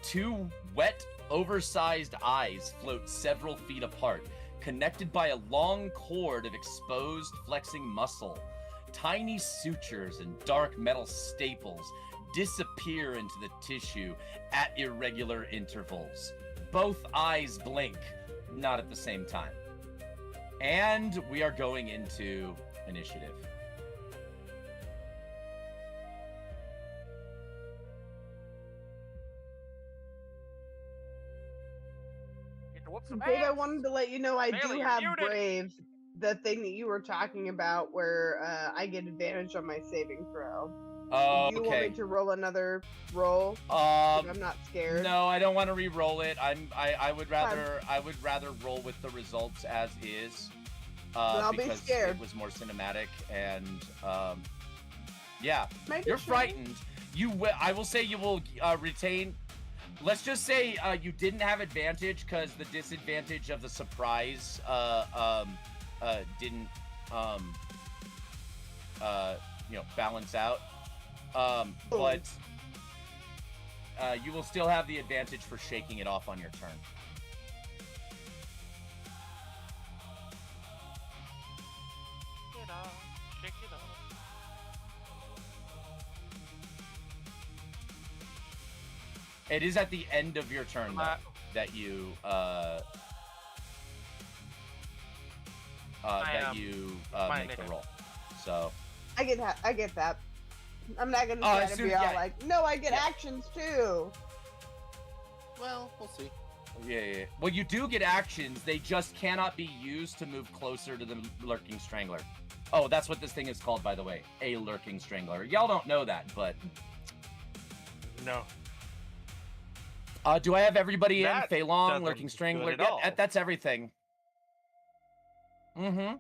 2 wet, oversized eyes float several feet apart, connected by a long cord of exposed, flexing muscle. Tiny sutures and dark metal staples disappear into the tissue at irregular intervals. Both eyes blink, not at the same time. And we are going into initiative. Dave, I wanted to let you know I Bailey, do you're have muted. Brave, the thing that you were talking about where I get advantage on my saving throw. Oh, Do you want me okay. to roll another roll? 'Cause I'm not scared. No, I don't want to re-roll it. I would rather roll with the results as is. I'll be because scared. it was more cinematic and yeah, Maybe you're sure. frightened. I will say you will retain. Let's just say you didn't have advantage because the disadvantage of the surprise didn't balance out. But you will still have the advantage for shaking it off on your turn. Shake it off, shake it off. It is at the end of your turn though, that you make the roll. So I get that. I'm not gonna try to be all like, no, I get actions too. Well, we'll see. yeah. Well, you do get actions. They just cannot be used to move closer to the lurking strangler. Oh, that's what this thing is called, by the way. A lurking strangler. Y'all don't know that, but No. do I have everybody in? That Feilong, doesn't lurking do strangler. it at all. That's everything. Mm-hmm.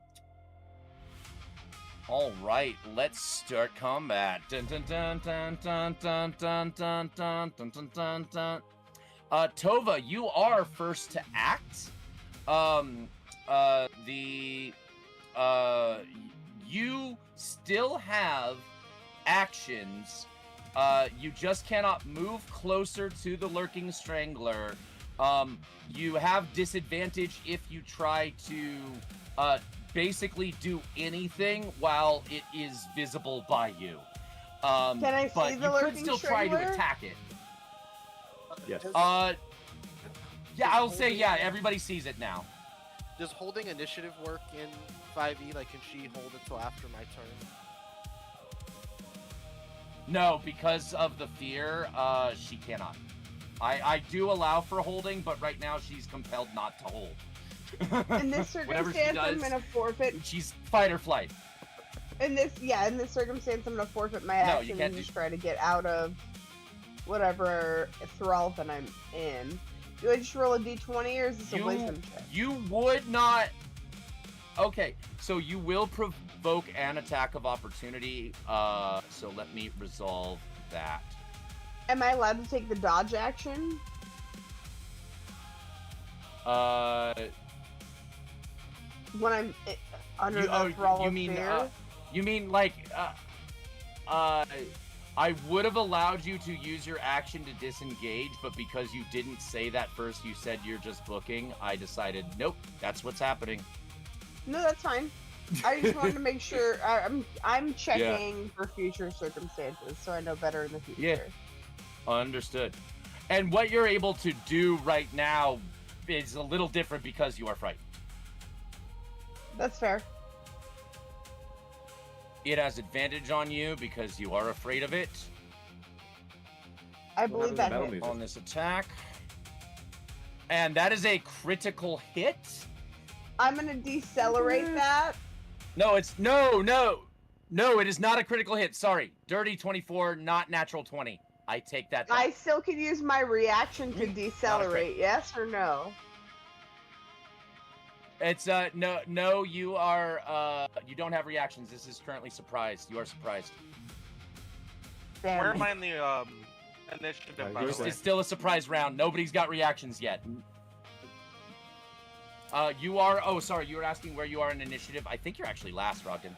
All right, let's start combat. Dun dun dun dun dun dun dun dun dun dun dun dun dun. Tovah, you are first to act. You still have actions. You just cannot move closer to the lurking strangler. You have disadvantage if you try to basically do anything while it is visible by you. Can I but see the you could lurking still try strangler? to attack it. Yes. Yeah, I'll say yeah. Everybody sees it now. Does holding initiative work in 5e? Like, can she hold it till after my turn? No, because of the fear, she cannot. I do allow for holding, but right now she's compelled not to hold. In this Whatever she circumstance, I'm does, gonna forfeit. she's fight or flight. In this circumstance, I'm gonna forfeit my No, you action can't and just try to get out of whatever thrall that I'm in. Do I just roll a d20 or is this a wisdom check? You would not. Okay, so you will provoke an attack of opportunity. So let me resolve that. Am I allowed to take the dodge action? When I'm under the thrall of fear? You mean like I would have allowed you to use your action to disengage, but because you didn't say that first, you said you're just booking, I decided, nope, that's what's happening. No, that's fine. I just wanted to make sure I'm checking for future circumstances so I know better in the future. Yeah. Understood. And what you're able to do right now is a little different because you are frightened. That's fair. It has advantage on you because you are afraid of it. I believe that battle hit. music? On this attack. And that is a critical hit. I'm gonna decelerate that. No, it is not a critical hit. Sorry. Dirty 24, not natural 20. I take that back. I still could use my reaction to decelerate, yes or no? It's no, you are you don't have reactions. This is currently surprised. You are surprised. Damn. Where am I in the initiative? By yours the way? It's still a surprise round. Nobody's got reactions yet. You are you were asking where you are in initiative. I think you're actually last, Rogdin.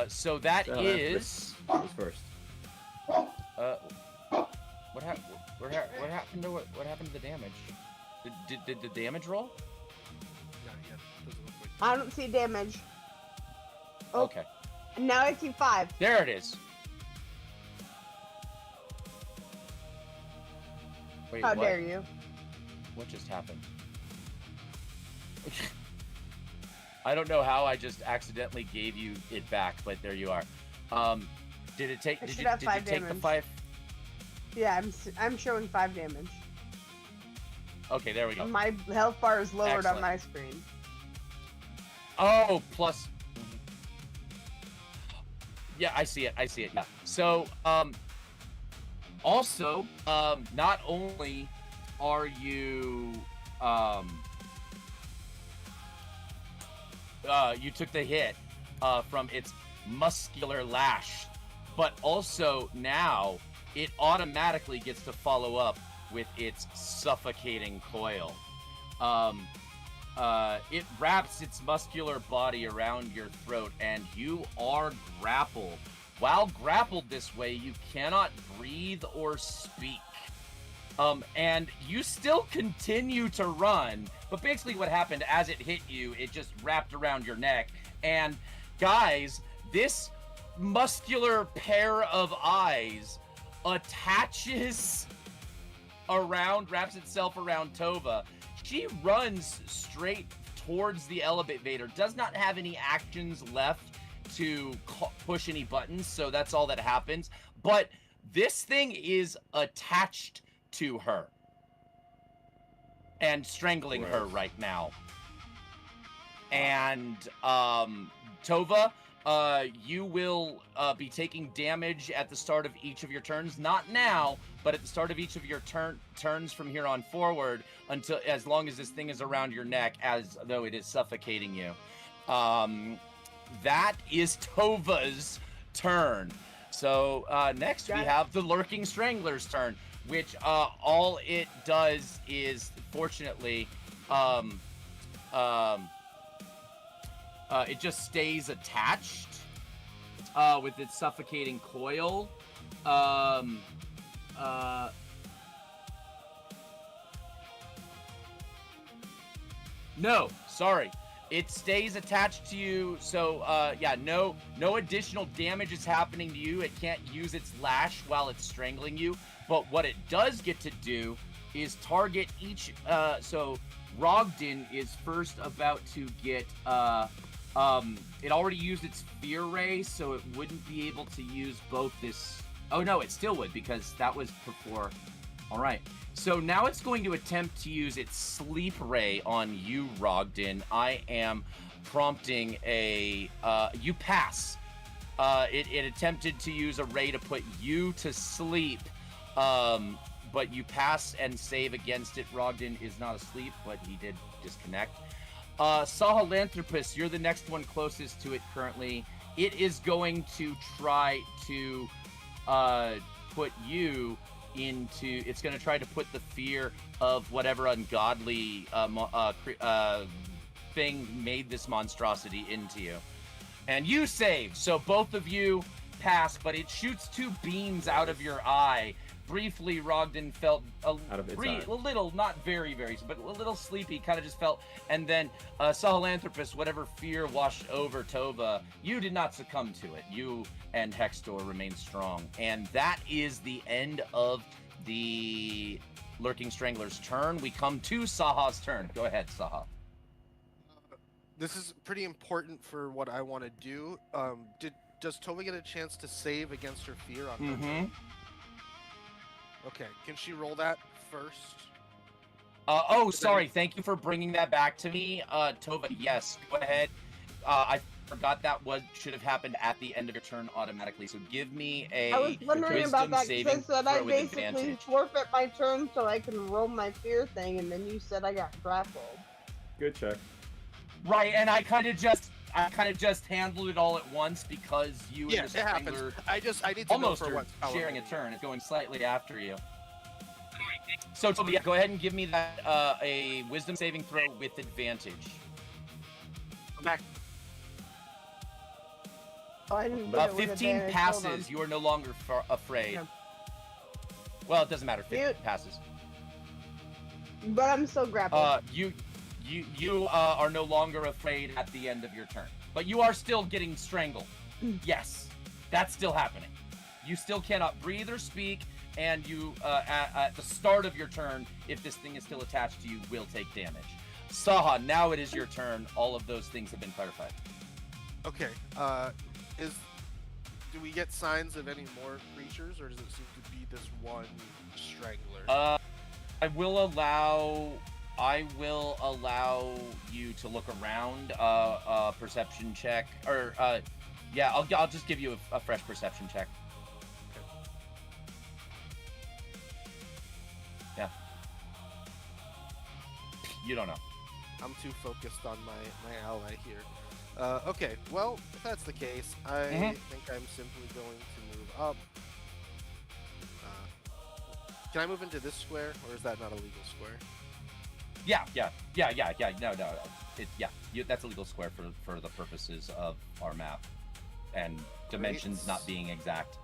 So that is Who's first? what happened to the damage? Did the damage roll? Not yet. Doesn't look like. I don't see damage. Oh, Okay. now I see 5. There it is. Wait, How what? dare you? What just happened? I don't know how I just accidentally gave you it back, but there you are. Did it take? I Did should you, have did you 5 take the damage. 5? Yeah, I'm showing 5 damage. Okay, there we go. My health bar is lowered on Excellent. my screen. Oh, plus. Yeah, I see it. Yeah. So, also, not only are you, you took the hit, from its muscular lash, but also now it automatically gets to follow up with its suffocating coil. It wraps its muscular body around your throat, and you are grappled. While grappled this way, you cannot breathe or speak. And you still continue to run, but basically what happened as it hit you, it just wrapped around your neck. And guys, this muscular pair of eyes attaches around, wraps itself around Tovah. She runs straight towards the elevator, does not have any actions left to push any buttons, so that's all that happens. But this thing is attached to her and strangling her right now. And Tovah, you will be taking damage at the start of each of your turns. Not now, but at the start of each of your turns from here on forward, until as long as this thing is around your neck, as though it is suffocating you. That is Tovah's turn. So next we have the Lurking Strangler's turn, which all it does is, fortunately, it just stays attached with its suffocating coil. No, sorry. It stays attached to you, so yeah, no additional damage is happening to you. It can't use its lash while it's strangling you, but what it does get to do is target each. So Rogdin is first about to get. It already used its fear ray, so it wouldn't be able to use both this. Oh no, it still would, because that was before. All right. So now it's going to attempt to use its sleep ray on you, Rogdin. I am prompting a, you pass. It attempted to use a ray to put you to sleep, but you pass and save against it. Rogdin is not asleep, but he did disconnect. Sahelanthropus, you're the next one closest to it currently. It is going to try to put you into, it's going to try to put the fear of whatever ungodly thing made this monstrosity into you. And you save, so both of you pass, but it shoots two beams out of your eye. Briefly, Rogdin felt a little, not very, but a little sleepy, kind of just felt, and then Sahelanthropus, whatever fear washed over Tovah, you did not succumb to it. You and Hextor remain strong. And that is the end of the Lurking Strangler's turn. We come to Saha's turn. Go ahead, Saha. This is pretty important for what I want to do. Does Tovah get a chance to save against her fear on her turn? Okay, can she roll that first? Sorry. Thank you for bringing that back to me. Tovah, yes, go ahead. I forgot that should have happened at the end of your turn automatically. So give me a I was wondering about that because I said I basically advantage. forfeit my turn so I can roll my fear thing, and then you said I got grappled. Good check. Right, and I kind of just handled it all at once because you and the Strangler I need to almost know for are what sharing a turn. It's going slightly after you. So yeah, go ahead and give me that a wisdom saving throw with advantage. Come back. Oh, I didn't get it with 15 advantage. passes. You are no longer afraid. Yeah. Well, it doesn't matter. 15 passes. But I'm still grappled. You are no longer afraid at the end of your turn, but you are still getting strangled. Yes, that's still happening. You still cannot breathe or speak, and you at the start of your turn, if this thing is still attached to you, will take damage. Saha, now it is your turn. All of those things have been clarified. Okay. Do we get signs of any more creatures, or does it seem to be this one strangler? I will allow I will allow you to look around. Perception check, or yeah, I'll just give you a fresh perception check. Yeah. You don't know. I'm too focused on my ally here. Okay, well, if that's the case, I think I'm simply going to move up. Can I move into this square, or is that not a legal square? Yeah. No. That's a legal square for the purposes of our map, and dimensions not being exact.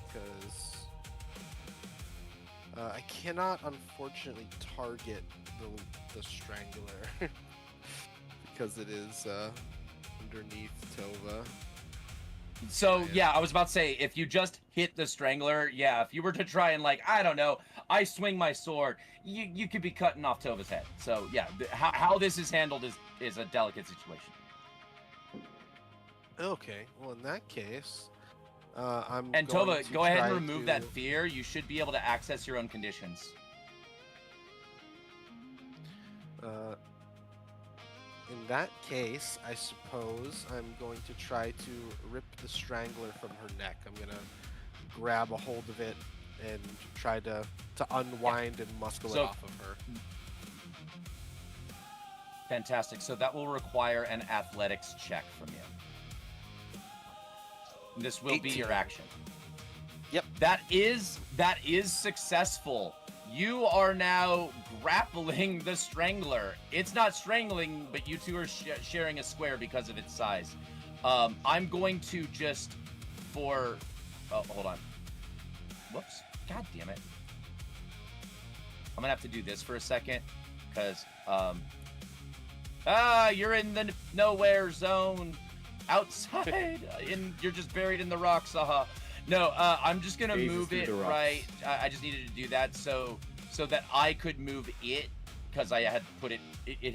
Because I cannot, unfortunately, target the strangler because it is underneath Tovah. So yeah, I was about to say, if you just hit the strangler, yeah, if you were to try and, like, I don't know, I swing my sword, you could be cutting off Tovah's head. So yeah, how this is handled is a delicate situation. Okay, well in that case, I'm And going Tovah, to go ahead and try remove to- that fear. You should be able to access your own conditions. In that case, I suppose I'm going to try to rip the strangler from her neck. I'm gonna grab a hold of it and try to unwind and muscle it off of her. Fantastic. So that will require an athletics check from you. This will be 18. your action. Yep. That is successful. You are now grappling the strangler. It's not strangling, but you two are sharing a square because of its size. I'm going to just hold on. Whoops. God damn it. I'm gonna have to do this for a second, because you're in the nowhere zone. Outside, you're just buried in the rocks. No, I'm just gonna move it right. I just needed to do that so that I could move it, because I had put it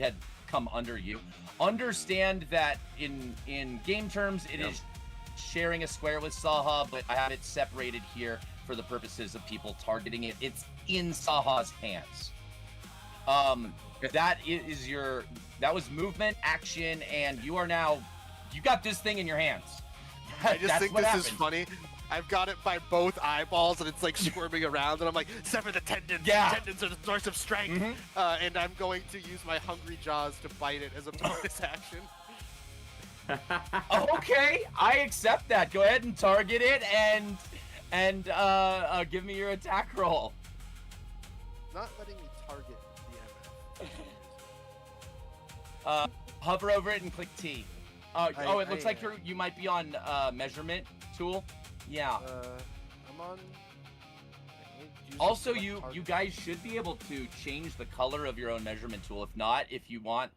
had come under you. Understand that in game terms it is sharing a square with Saha, but I have it separated here for the purposes of people targeting it. It's in Saha's hands. That was movement, action, and you got this thing in your hands. I just think this is funny. I've got it by both eyeballs, and it's like squirming around, and I'm like, sever the tendons. Yeah. The tendons are the source of strength. And I'm going to use my hungry jaws to bite it as a bonus action. Okay, I accept that. Go ahead and target it, and give me your attack roll. Not letting me target the MF. Hover over it and click T. It looks like you might be on measurement tool. Yeah. I'm on. Also, you guys should be able to change the color of your own measurement tool. If not, if you want,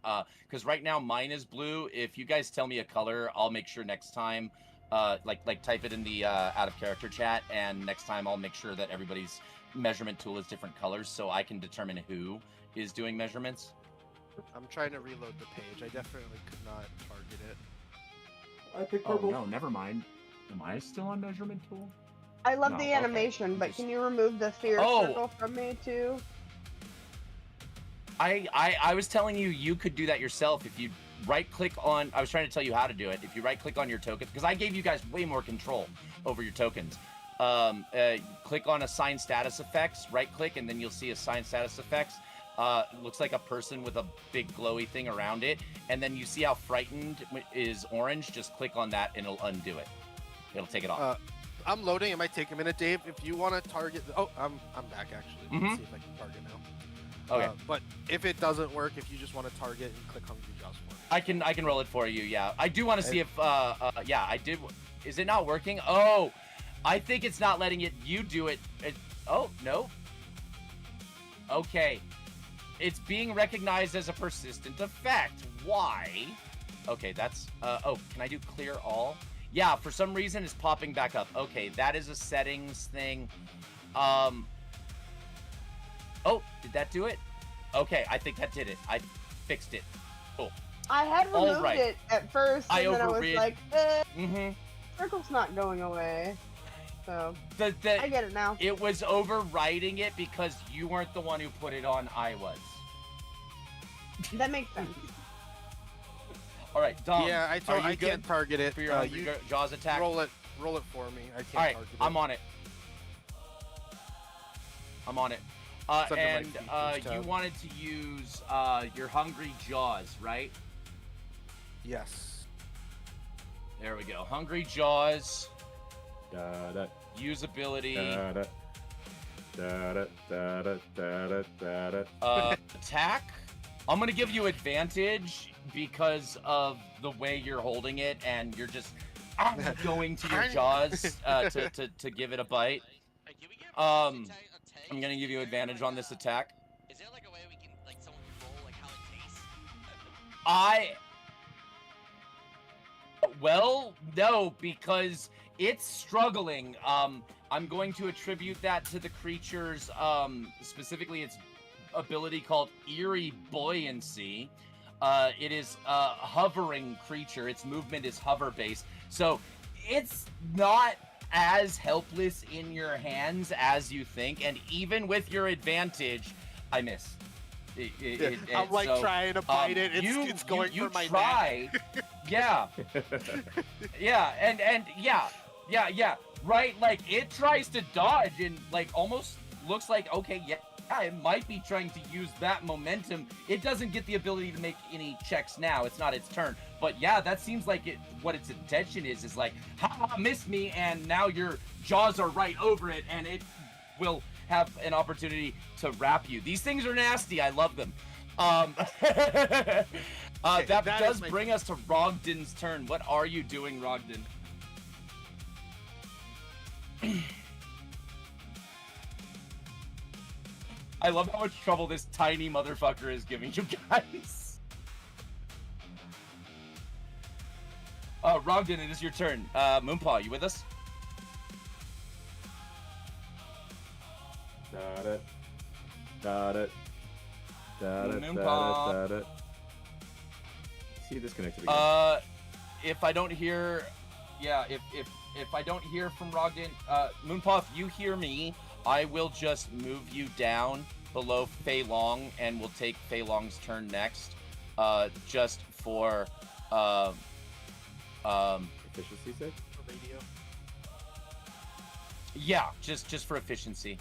because right now mine is blue. If you guys tell me a color, I'll make sure next time, like type it in the out of character chat, and next time I'll make sure that everybody's measurement tool is different colors, so I can determine who is doing measurements. I'm trying to reload the page. I definitely could not target it. I picked purple. No, never mind. Am I still on measurement tool? I love No, the okay. animation, but can you remove the fear circle from me too? I was telling you could do that yourself if you right click on. I was trying to tell you how to do it. If you right click on your tokens, because I gave you guys way more control over your tokens. Click on assign status effects, right click, and then you'll see assign status effects. Looks like a person with a big glowy thing around it, and then you see how frightened is orange. Just click on that and it'll undo it. It'll take it off. I'm loading. It might take a minute, Dave. If you want to target, I'm back actually. Let's see if I can target now. Okay. But if it doesn't work, if you just want to target and click Hungry Jaws for me. I can roll it for you. Yeah, I do want to see if yeah, I did. Is it not working? Oh, I think it's not letting you do it. Oh no. Okay. It's being recognized as a persistent effect. Why? Okay, that's can I do clear all? Yeah, for some reason it's popping back up. Okay, that is a settings thing. Oh, did that do it? Okay, I think that did it. I fixed it. Cool. I had removed right. it at first, and then I was overrid. like, circle's not going away. So I get it now. It was overriding it because you weren't the one who put it on. I was. That makes sense. All right, Dom. Yeah, I are you good can't target it. for your You Jaws attack. roll it for me. I can't All right, target it. I'm on it. I'm on it. It's under my And features you tab. wanted to use your Hungry Jaws, right? Yes. There we go. Hungry Jaws. Da da Usability. da da da da da da da da. Attack. I'm gonna give you advantage because of the way you're holding it, and you're just going to your jaws to give it a bite. Hey, can we get I'm a gonna give you advantage on this attack. Is there like a way we can, like, someone can roll like how it tastes? Well, no, because it's struggling. I'm going to attribute that to the creature's, specifically its ability called Eerie Buoyancy. It is a hovering creature. Its movement is hover-based. So it's not as helpless in your hands as you think. And even with your advantage, I miss. I'm like trying to bite it. It's going for my neck. Yeah. Yeah, and yeah. Right, like it tries to dodge and like almost looks like, okay, yeah, it might be trying to use that momentum. It doesn't get the ability to make any checks now. It's not its turn. But yeah, that seems like what its intention is like, ha, missed me, and now your jaws are right over it, and it will have an opportunity to wrap you. These things are nasty. I love them. That does bring us to Rogdin's turn. What are you doing, Rogdin? I love how much trouble this tiny motherfucker is giving you guys. Rogdin, it is your turn. Moonpaw, you with us? Got it. Got it. Got it. Moonpaw. Got it. See, disconnected again. If I don't hear, yeah, if I don't hear from Rogdin, Moonpaw, if you hear me, I will just move you down below Fei Long, and we'll take Fei Long's turn next, just for Efficiency sake? Radio. Yeah, just for efficiency.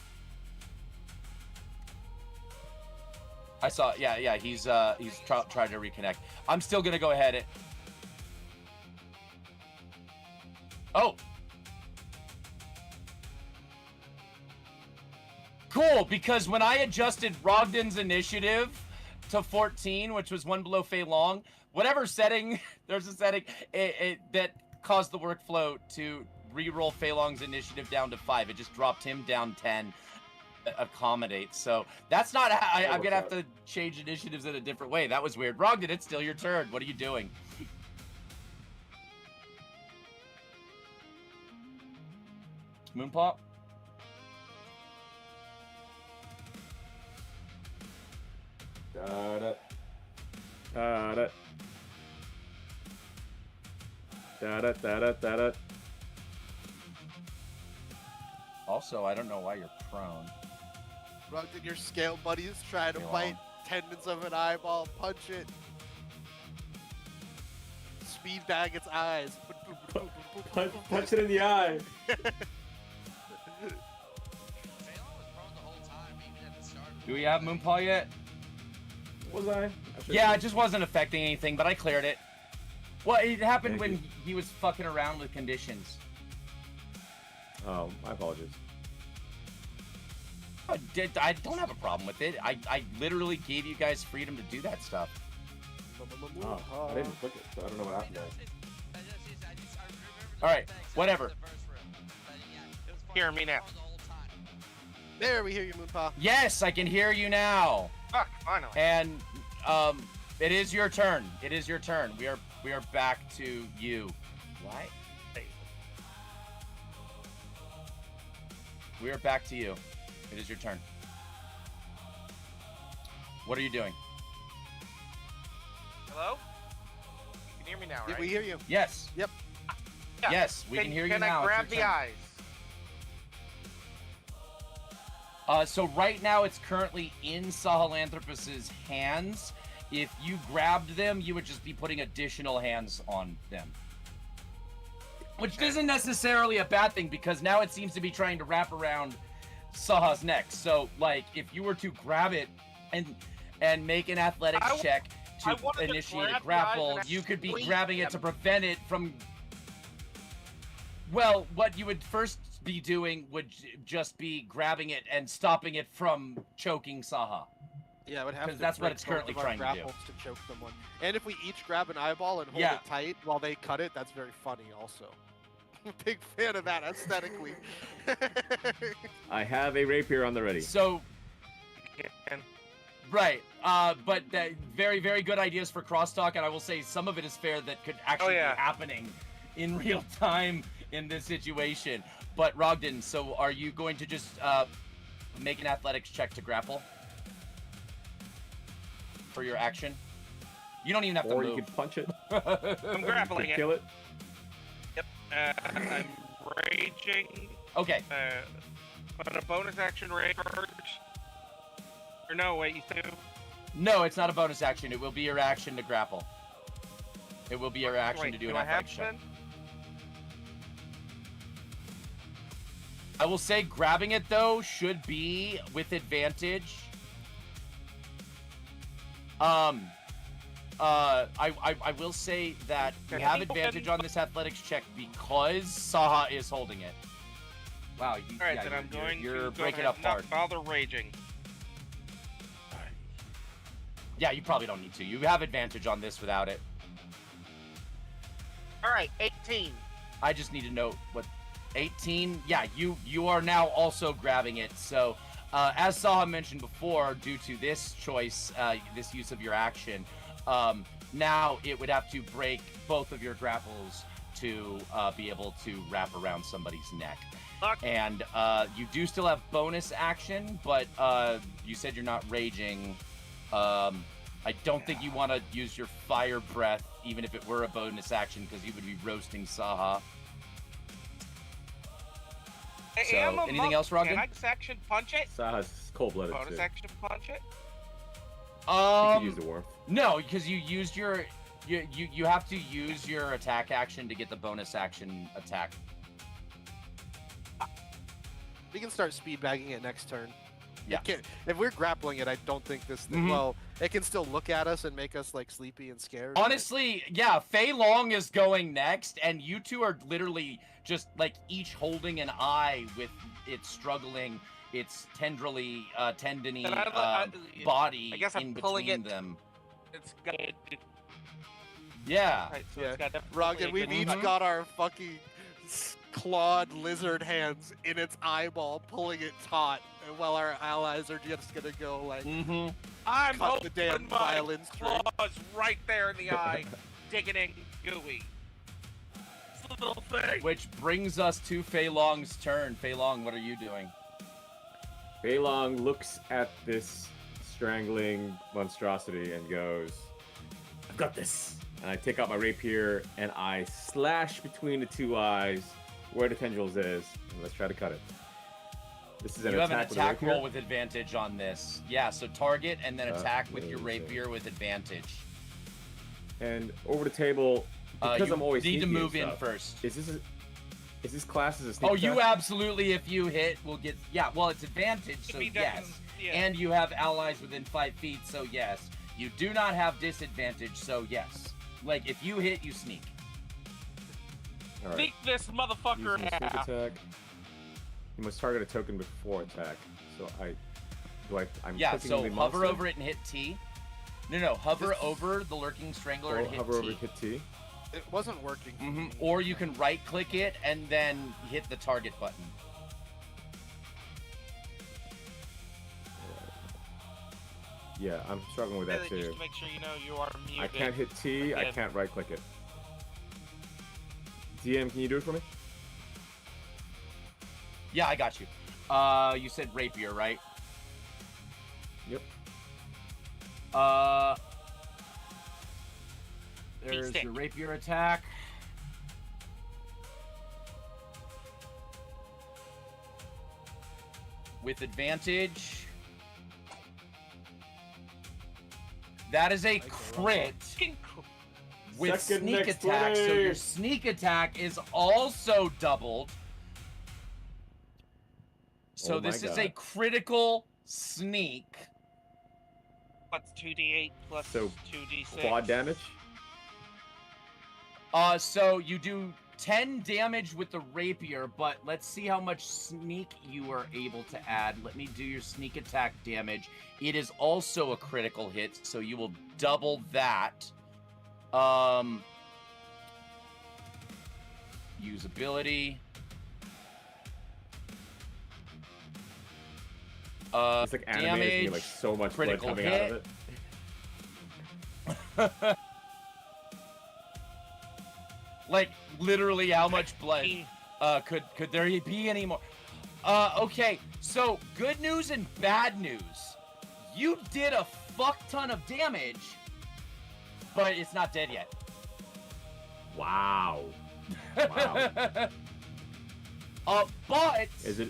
I saw, yeah, he's trying to reconnect. I'm still gonna go ahead and. Oh. Cool, because when I adjusted Rogdin's initiative to 14, which was one below Fei Long, whatever setting, there's a setting that caused the workflow to re-roll Fei Long's initiative down to 5. It just dropped him down 10. Accommodate. So that's not how I'm gonna have to change initiatives in a different way. That was weird. Rogdin, it's still your turn. What are you doing? Moonpaw? Got it. Got it. Got it. Got it. Got it. Also, I don't know why you're prone. Rogdin, your scale buddy is trying to bite tendons of an eyeball, punch it. Speed bag its eyes. Punch it in the eye. Do we have Moonpaw yet? Was I? Yeah, it just wasn't affecting anything, but I cleared it. Well, it happened Thank when he was fucking around with conditions. Oh, my apologies. I don't have a problem with it. I literally gave you guys freedom to do that stuff. Oh, I didn't click it, so I don't know what happened there. Alright, whatever. Hear me now. There, we hear you, Moonpaw. Yes, I can hear you now. Fuck, finally. And it is your turn. It is your turn. We are back to you. What? We are back to you. It is your turn. What are you doing? Hello? You can hear me now, Yeah, right? we hear you. Yes. Yep. Yeah. Yes, we can hear you now. Can It's I grab your the turn. eyes? So right now it's currently in Sahelanthropus's hands. If you grabbed them, you would just be putting additional hands on them. Which isn't necessarily a bad thing, because now it seems to be trying to wrap around Saha's neck. So, like, if you were to grab it and make an athletics check to initiate a grapple, you could be grabbing it to prevent it from... Well, what you would first be doing would just be grabbing it and stopping it from choking Saha. Yeah, it would have to that's what break it's currently both of our trying to do. grapples to choke someone. And if we each grab an eyeball and hold it tight while they cut it, that's very funny also. Big fan of that aesthetically. I have a rapier on the ready. So, right, but very, very good ideas for crosstalk, and I will say some of it is fair that could actually be happening in real time in this situation. But Rogdin, so are you going to just make an athletics check to grapple for your action? You don't even have to move. Or you could punch it. I'm grappling it. Kill it. Yep. I'm raging. Okay. But a bonus action rage. Or no, wait, you do? No, it's not a bonus action. It will be your action to grapple. It will be your action to do an athletics check. I will say grabbing it, though, should be with advantage. I will say that you have advantage on this athletics check because Saha is holding it. Wow, Alright, then I'm going you're to breaking up hard. not bother raging. Yeah, you probably don't need to. You have advantage on this without it. Alright, 18. I just need to know what... 18? Yeah, you are now also grabbing it. So, as Saha mentioned before, due to this choice, this use of your action, now it would have to break both of your grapples to be able to wrap around somebody's neck. And you do still have bonus action, but you said you're not raging. I don't think you want to use your fire breath, even if it were a bonus action, because you would be roasting Saha. So, anything else, Rogdin? Can I action punch it? Saha's cold-blooded Bonus too. action punch it? You can use the warmth. No, because you used your... You have to use your attack action to get the bonus action attack. We can start speed bagging it next turn. Yeah. If we're grappling it, I don't think this thing... Well, it can still look at us and make us, like, sleepy and scared. Honestly, yeah, Fei Long is going next, and you two are literally just, like, each holding an eye with its struggling, its tendrily, tendony body I guess I'm in pulling between it. them. It's got... Yeah. Right, so Yeah. it's got Rogdin, we've each got our fucking clawed lizard hands in its eyeball, pulling it taut, while our allies are just gonna go, like... I'm cut the damn holding my violins through. claws right there in the eye, digging in gooey. This little thing. Which brings us to Fei Long's turn. Fei Long, what are you doing? Fei Long looks at this strangling monstrosity and goes, I've got this. And I take out my rapier and I slash between the two eyes where the tendrils is. And let's try to cut it. This is You have an attack roll with advantage on this. Yeah, so target and then attack with your rapier with advantage. And over the table, because I'm always need to sneaky move and in stuff, first. Is this class as a sneak Oh, you attack? absolutely, if you hit, will get... Yeah, well, it's advantage, so yes. Yeah. And you have allies within 5 feet, so yes. You do not have disadvantage, so yes. Like, if you hit, you sneak. All right. Sneak this motherfucker Using sneak half. attack. You must target a token before attack. So I'm Yeah, clicking so the hover monster? over it and hit T. No, hover over the Lurking Strangler and hit hover T. over hit T. It wasn't working. Or you can right-click it and then hit the target button. Yeah, I'm struggling with that Just too. to make sure you know you are muted. I can't hit T, I Again. can't right click it. DM, can you do it for me? Yeah, I got you. You said rapier, right? Yep. There's stick. your rapier attack. with advantage. That is a crit with Second sneak next attack. So your 20. sneak attack is also doubled. So Oh my this is God. a critical sneak. Plus 2d8 plus So, 2d6. Quad damage. So you do 10 damage with the rapier, but let's see how much sneak you are able to add. Let me do your sneak attack damage. It is also a critical hit, so you will double that. Usability. It's like animated, damage, like so much blood critical coming hit. out of it. Like literally how much blood could there be any more? Okay, so good news and bad news. You did a fuck ton of damage, but it's not dead yet. Wow. Wow. But Is it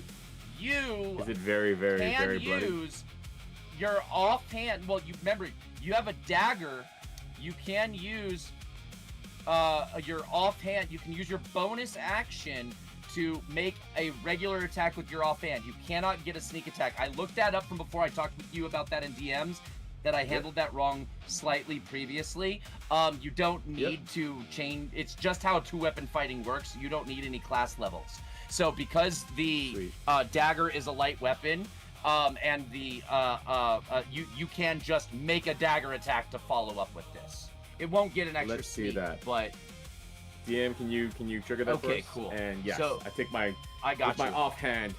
you very, very, can very bloody? use your offhand. Well, you remember you have a dagger. You can use your offhand. You can use your bonus action to make a regular attack with your offhand. You cannot get a sneak attack. I looked that up from before I talked with you about that in DMs. That I handled that wrong slightly previously. You don't need to change. It's just how two-weapon fighting works. You don't need any class levels. So because the dagger is a light weapon, and the you can just make a dagger attack to follow up with this. It won't get an extra Let's see sneak, that. but DM, can you trigger that Okay, first? cool. And yes, So, I take my I got with my you. offhand.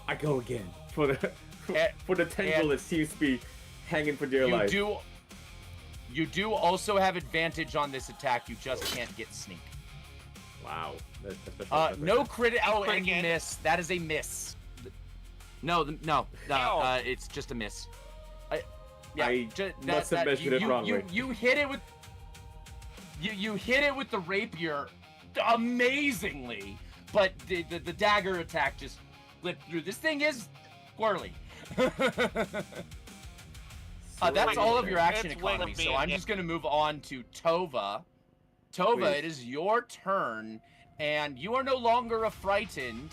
I go again for the And- for the tendril that seems to be hanging for dear life. You do also have advantage on this attack. You just can't get sneak. Wow. That's No crit. Oh, Crit and you again. miss. That is a miss. No. Ow. It's just a miss. I must have measured it wrongly. You hit it with. You hit it with the rapier, amazingly, but the dagger attack just flipped through. This thing is squirrely. That's all of your action It's way economy, to so be I'm a- just going to move on to Tovah. Tovah, Please. it is your turn, and you are no longer frightened,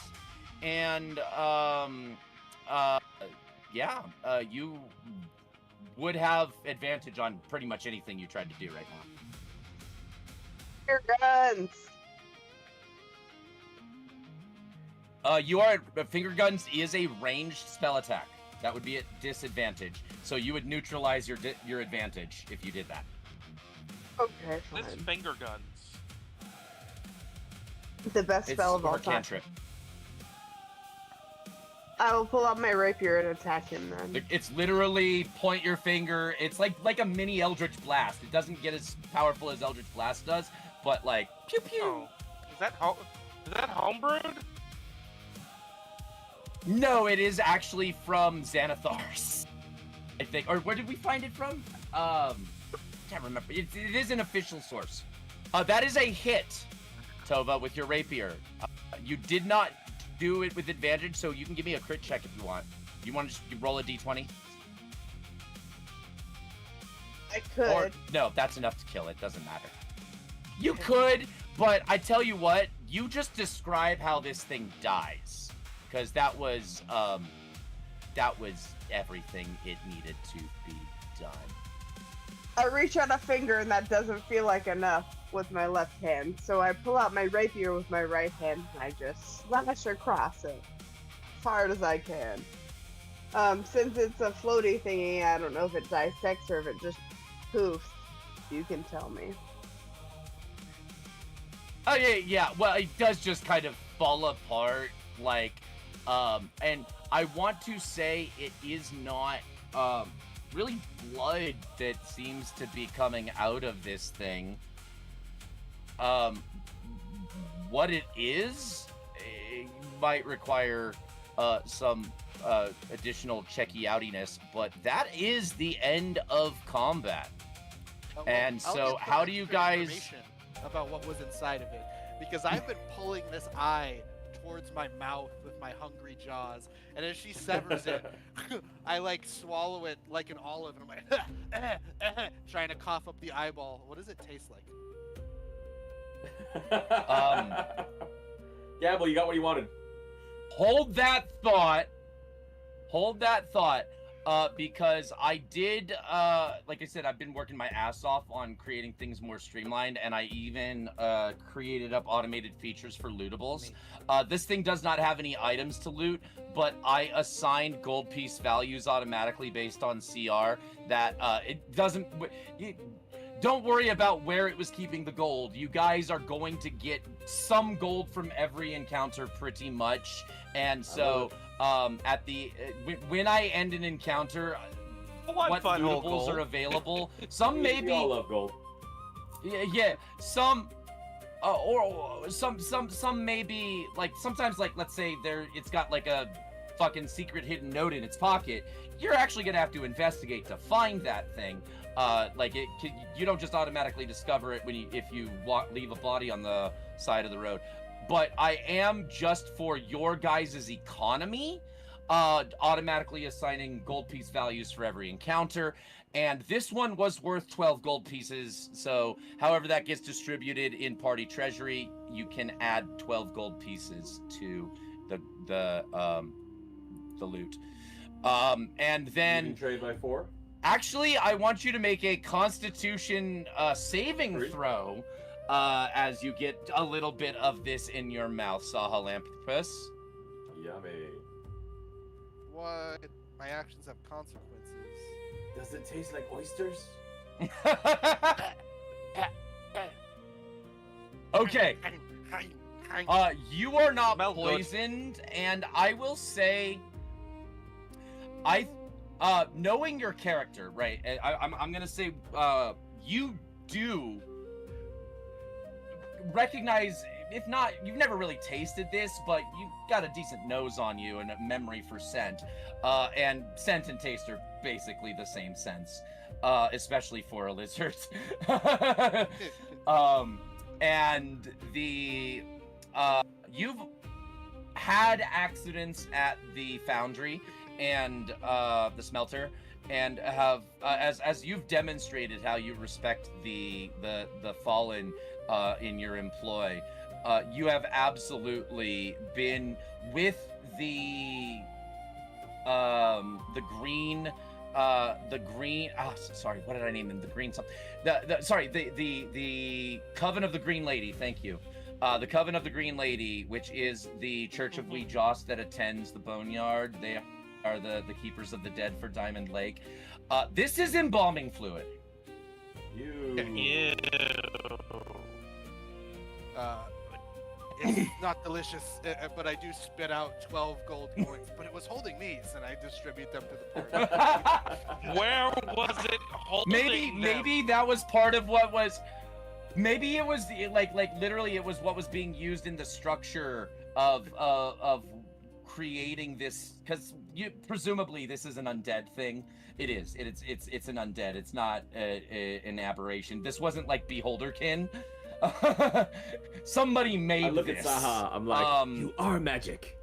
and you would have advantage on pretty much anything you tried to do right now. Your guns. Finger guns is a ranged spell attack. That would be at disadvantage, so you would neutralize your advantage if you did that. Okay, This fine. finger guns. The best It's spell of all or time. cantrip. I will pull out my rapier and attack him then. It's literally point your finger. It's like a mini Eldritch Blast. It doesn't get as powerful as Eldritch Blast does, but like pew pew. Oh, is that homebrewed? No, it is actually from Xanathar's, I think. Or where did we find it from? Can't remember. It is an official source. That is a hit, Tovah, with your rapier. You did not do it with advantage, so you can give me a crit check if you want. You want to just roll a d20? I could. Or no, that's enough to kill it. Doesn't matter. You could, but I tell you what, you just describe how this thing dies, because that was everything it needed to be done. I reach out a finger and that doesn't feel like enough with my left hand, so I pull out my rapier with my right hand and I just slash across it as hard as I can. Since it's a floaty thingy, I don't know if it dissects or if it just poofs. You can tell me. Oh yeah. Well, it does just kind of fall apart, like, and I want to say it is not really blood that seems to be coming out of this thing. What it is, it might require some additional checky outiness, but that is the end of combat. Oh, well, And I'll so get how some do you extra guys- information about what was inside of it? Because I've been pulling this eye towards my mouth with my hungry jaws, and as she severs it, I like swallow it like an olive, and I'm like trying to cough up the eyeball. What does it taste like? Gamble, you got what you wanted. Hold that thought. Hold that thought. Because I did, like I said, I've been working my ass off on creating things more streamlined, and I even created up automated features for lootables. This thing does not have any items to loot, but I assigned gold piece values automatically based on CR that it doesn't... Don't worry about where it was keeping the gold. You guys are going to get some gold from every encounter pretty much, and so... at the when I end an encounter, what lootables are available? Some maybe. We all love gold. Yeah. Some, or some maybe like sometimes like let's say it's got like a fucking secret hidden note in its pocket. You're actually gonna have to investigate to find that thing. You don't just automatically discover it if you leave a body on the side of the road. But I am, just for your guys' economy, automatically assigning gold piece values for every encounter. And this one was worth 12 gold pieces, so however that gets distributed in party treasury, you can add 12 gold pieces to the loot. And then... You can trade by 4? Actually, I want you to make a Constitution saving throw. As you get a little bit of this in your mouth, Sahelanthropus. Yummy. What? My actions have consequences. Does it taste like oysters? Okay. You are not Smell good. poisoned, and I will say, knowing your character, right? I'm gonna say, you do recognize, if not, you've never really tasted this, but you've got a decent nose on you and a memory for scent. And scent and taste are basically the same sense, especially for a lizard. And you've had accidents at the foundry and the smelter, and have as you've demonstrated how you respect the fallen in your employ, you have absolutely been with the green sorry, what did I name them? The green something. The Coven of the Green Lady, thank you. The Coven of the Green Lady, which is the Church of Wee Joss that attends the Boneyard. They are the keepers of the dead for Diamond Lake. This is embalming fluid. Ew. It's not delicious, but I do spit out 12 gold coins. But it was holding these, and I distribute them to the party. Where was it holding them? Maybe that was part of what was. Maybe it was like literally it was what was being used in the structure of creating this, because presumably this is an undead thing. It is. It's an undead. It's not an aberration. This wasn't like Beholderkin. Somebody made this. I look at Saha, I'm like, you are magic.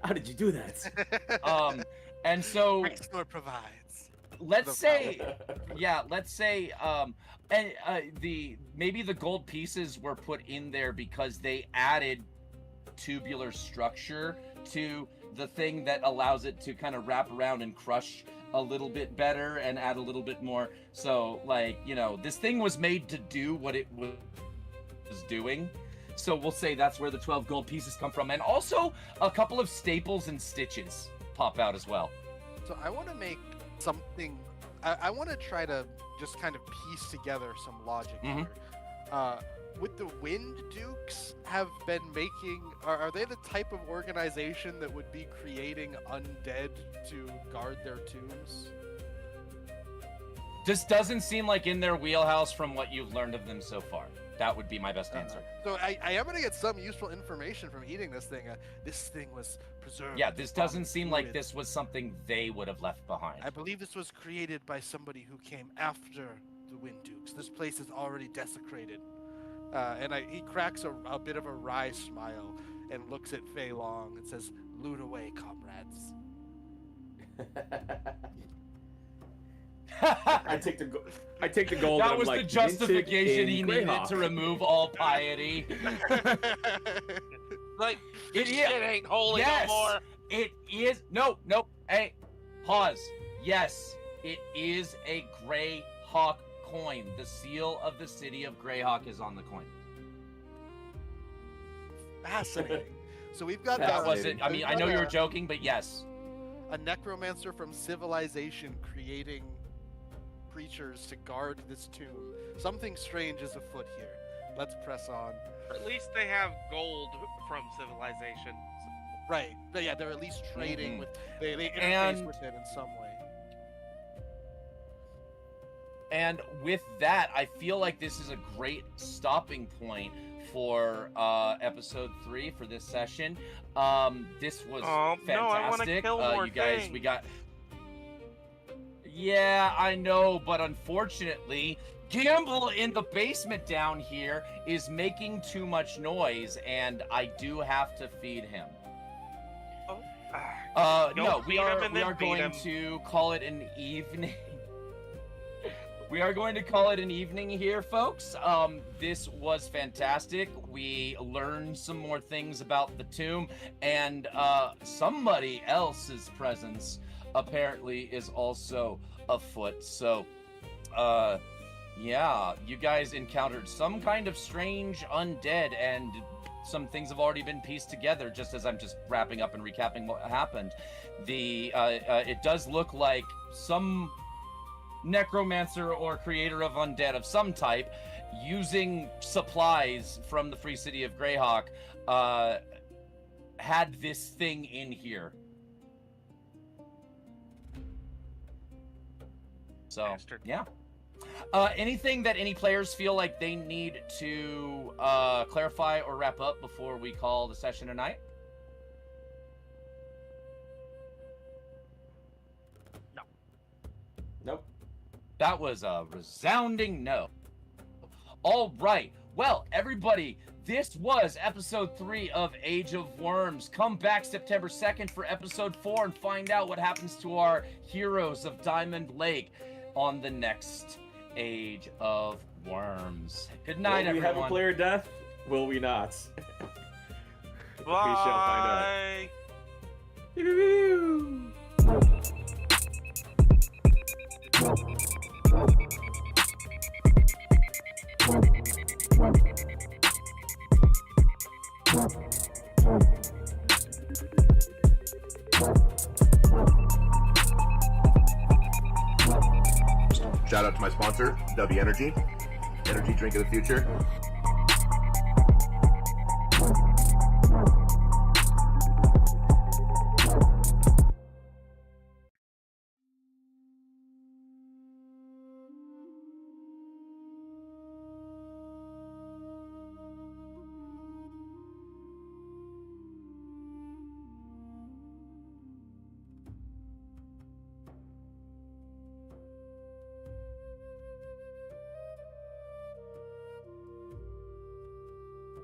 How did you do that? And so Hextor provides. let's say and maybe the gold pieces were put in there because they added tubular structure to the thing that allows it to kind of wrap around and crush a little bit better and add a little bit more. So like, this thing was made to do what it was doing. So we'll say that's where the 12 gold pieces come from. And also a couple of staples and stitches pop out as well. So I want to make something. I want to try to just kind of piece together some logic here. Would the Wind Dukes have been making? Are they the type of organization that would be creating undead to guard their tombs? This doesn't seem like in their wheelhouse from what you've learned of them so far. That would be my best answer. So I am going to get some useful information from eating this thing. This thing was preserved. Yeah, this doesn't seem like this was something they would have left behind. I believe this was created by somebody who came after the Wind Dukes. This place is already desecrated. And he cracks a bit of a wry smile. and looks at Fei Long and says, "Loot away, comrades." I take the gold. That and was I'm the like, justification minted he in needed Greyhawk. to remove all piety. Like, It this is- shit ain't holy yes, no more. it is. No. Hey, pause. Yes, it is a Greyhawk coin. The seal of the city of Greyhawk is on the coin. Fascinating. So we've got That the- wasn't. I mean, we've I got know you were a- joking, but yes. A necromancer from civilization creating creatures to guard this tomb. Something strange is afoot here. Let's press on. At least they have gold from civilization. Right. But yeah, they're at least trading with. They interface And- with it in some way. And with that, I feel like this is a great stopping point for episode 3 for this session. This was Oh, fantastic. no, I wanna kill more you guys, things. we got. Yeah, I know, but unfortunately, Gamble in the basement down here is making too much noise, and I do have to feed him. No, we feed him are and then beat going him. to call it an evening. We are going to call it an evening here, folks. This was fantastic. We learned some more things about the tomb, and somebody else's presence apparently is also afoot. So, yeah, you guys encountered some kind of strange undead, and some things have already been pieced together, just as I'm just wrapping up and recapping what happened. It does look like some necromancer or creator of undead of some type, using supplies from the free city of Greyhawk, had this thing in here. So, Bastard. yeah. Anything that any players feel like they need to clarify or wrap up before we call the session a night? Nope. That was a resounding no. All right. Well, everybody, this was episode 3 of Age of Worms. Come back September 2nd for episode 4 and find out what happens to our heroes of Diamond Lake on the next Age of Worms. Good night, Will we everyone. have a player death? Will we not? Bye. We shall find out. Shout out to my sponsor, W Energy drink of the future.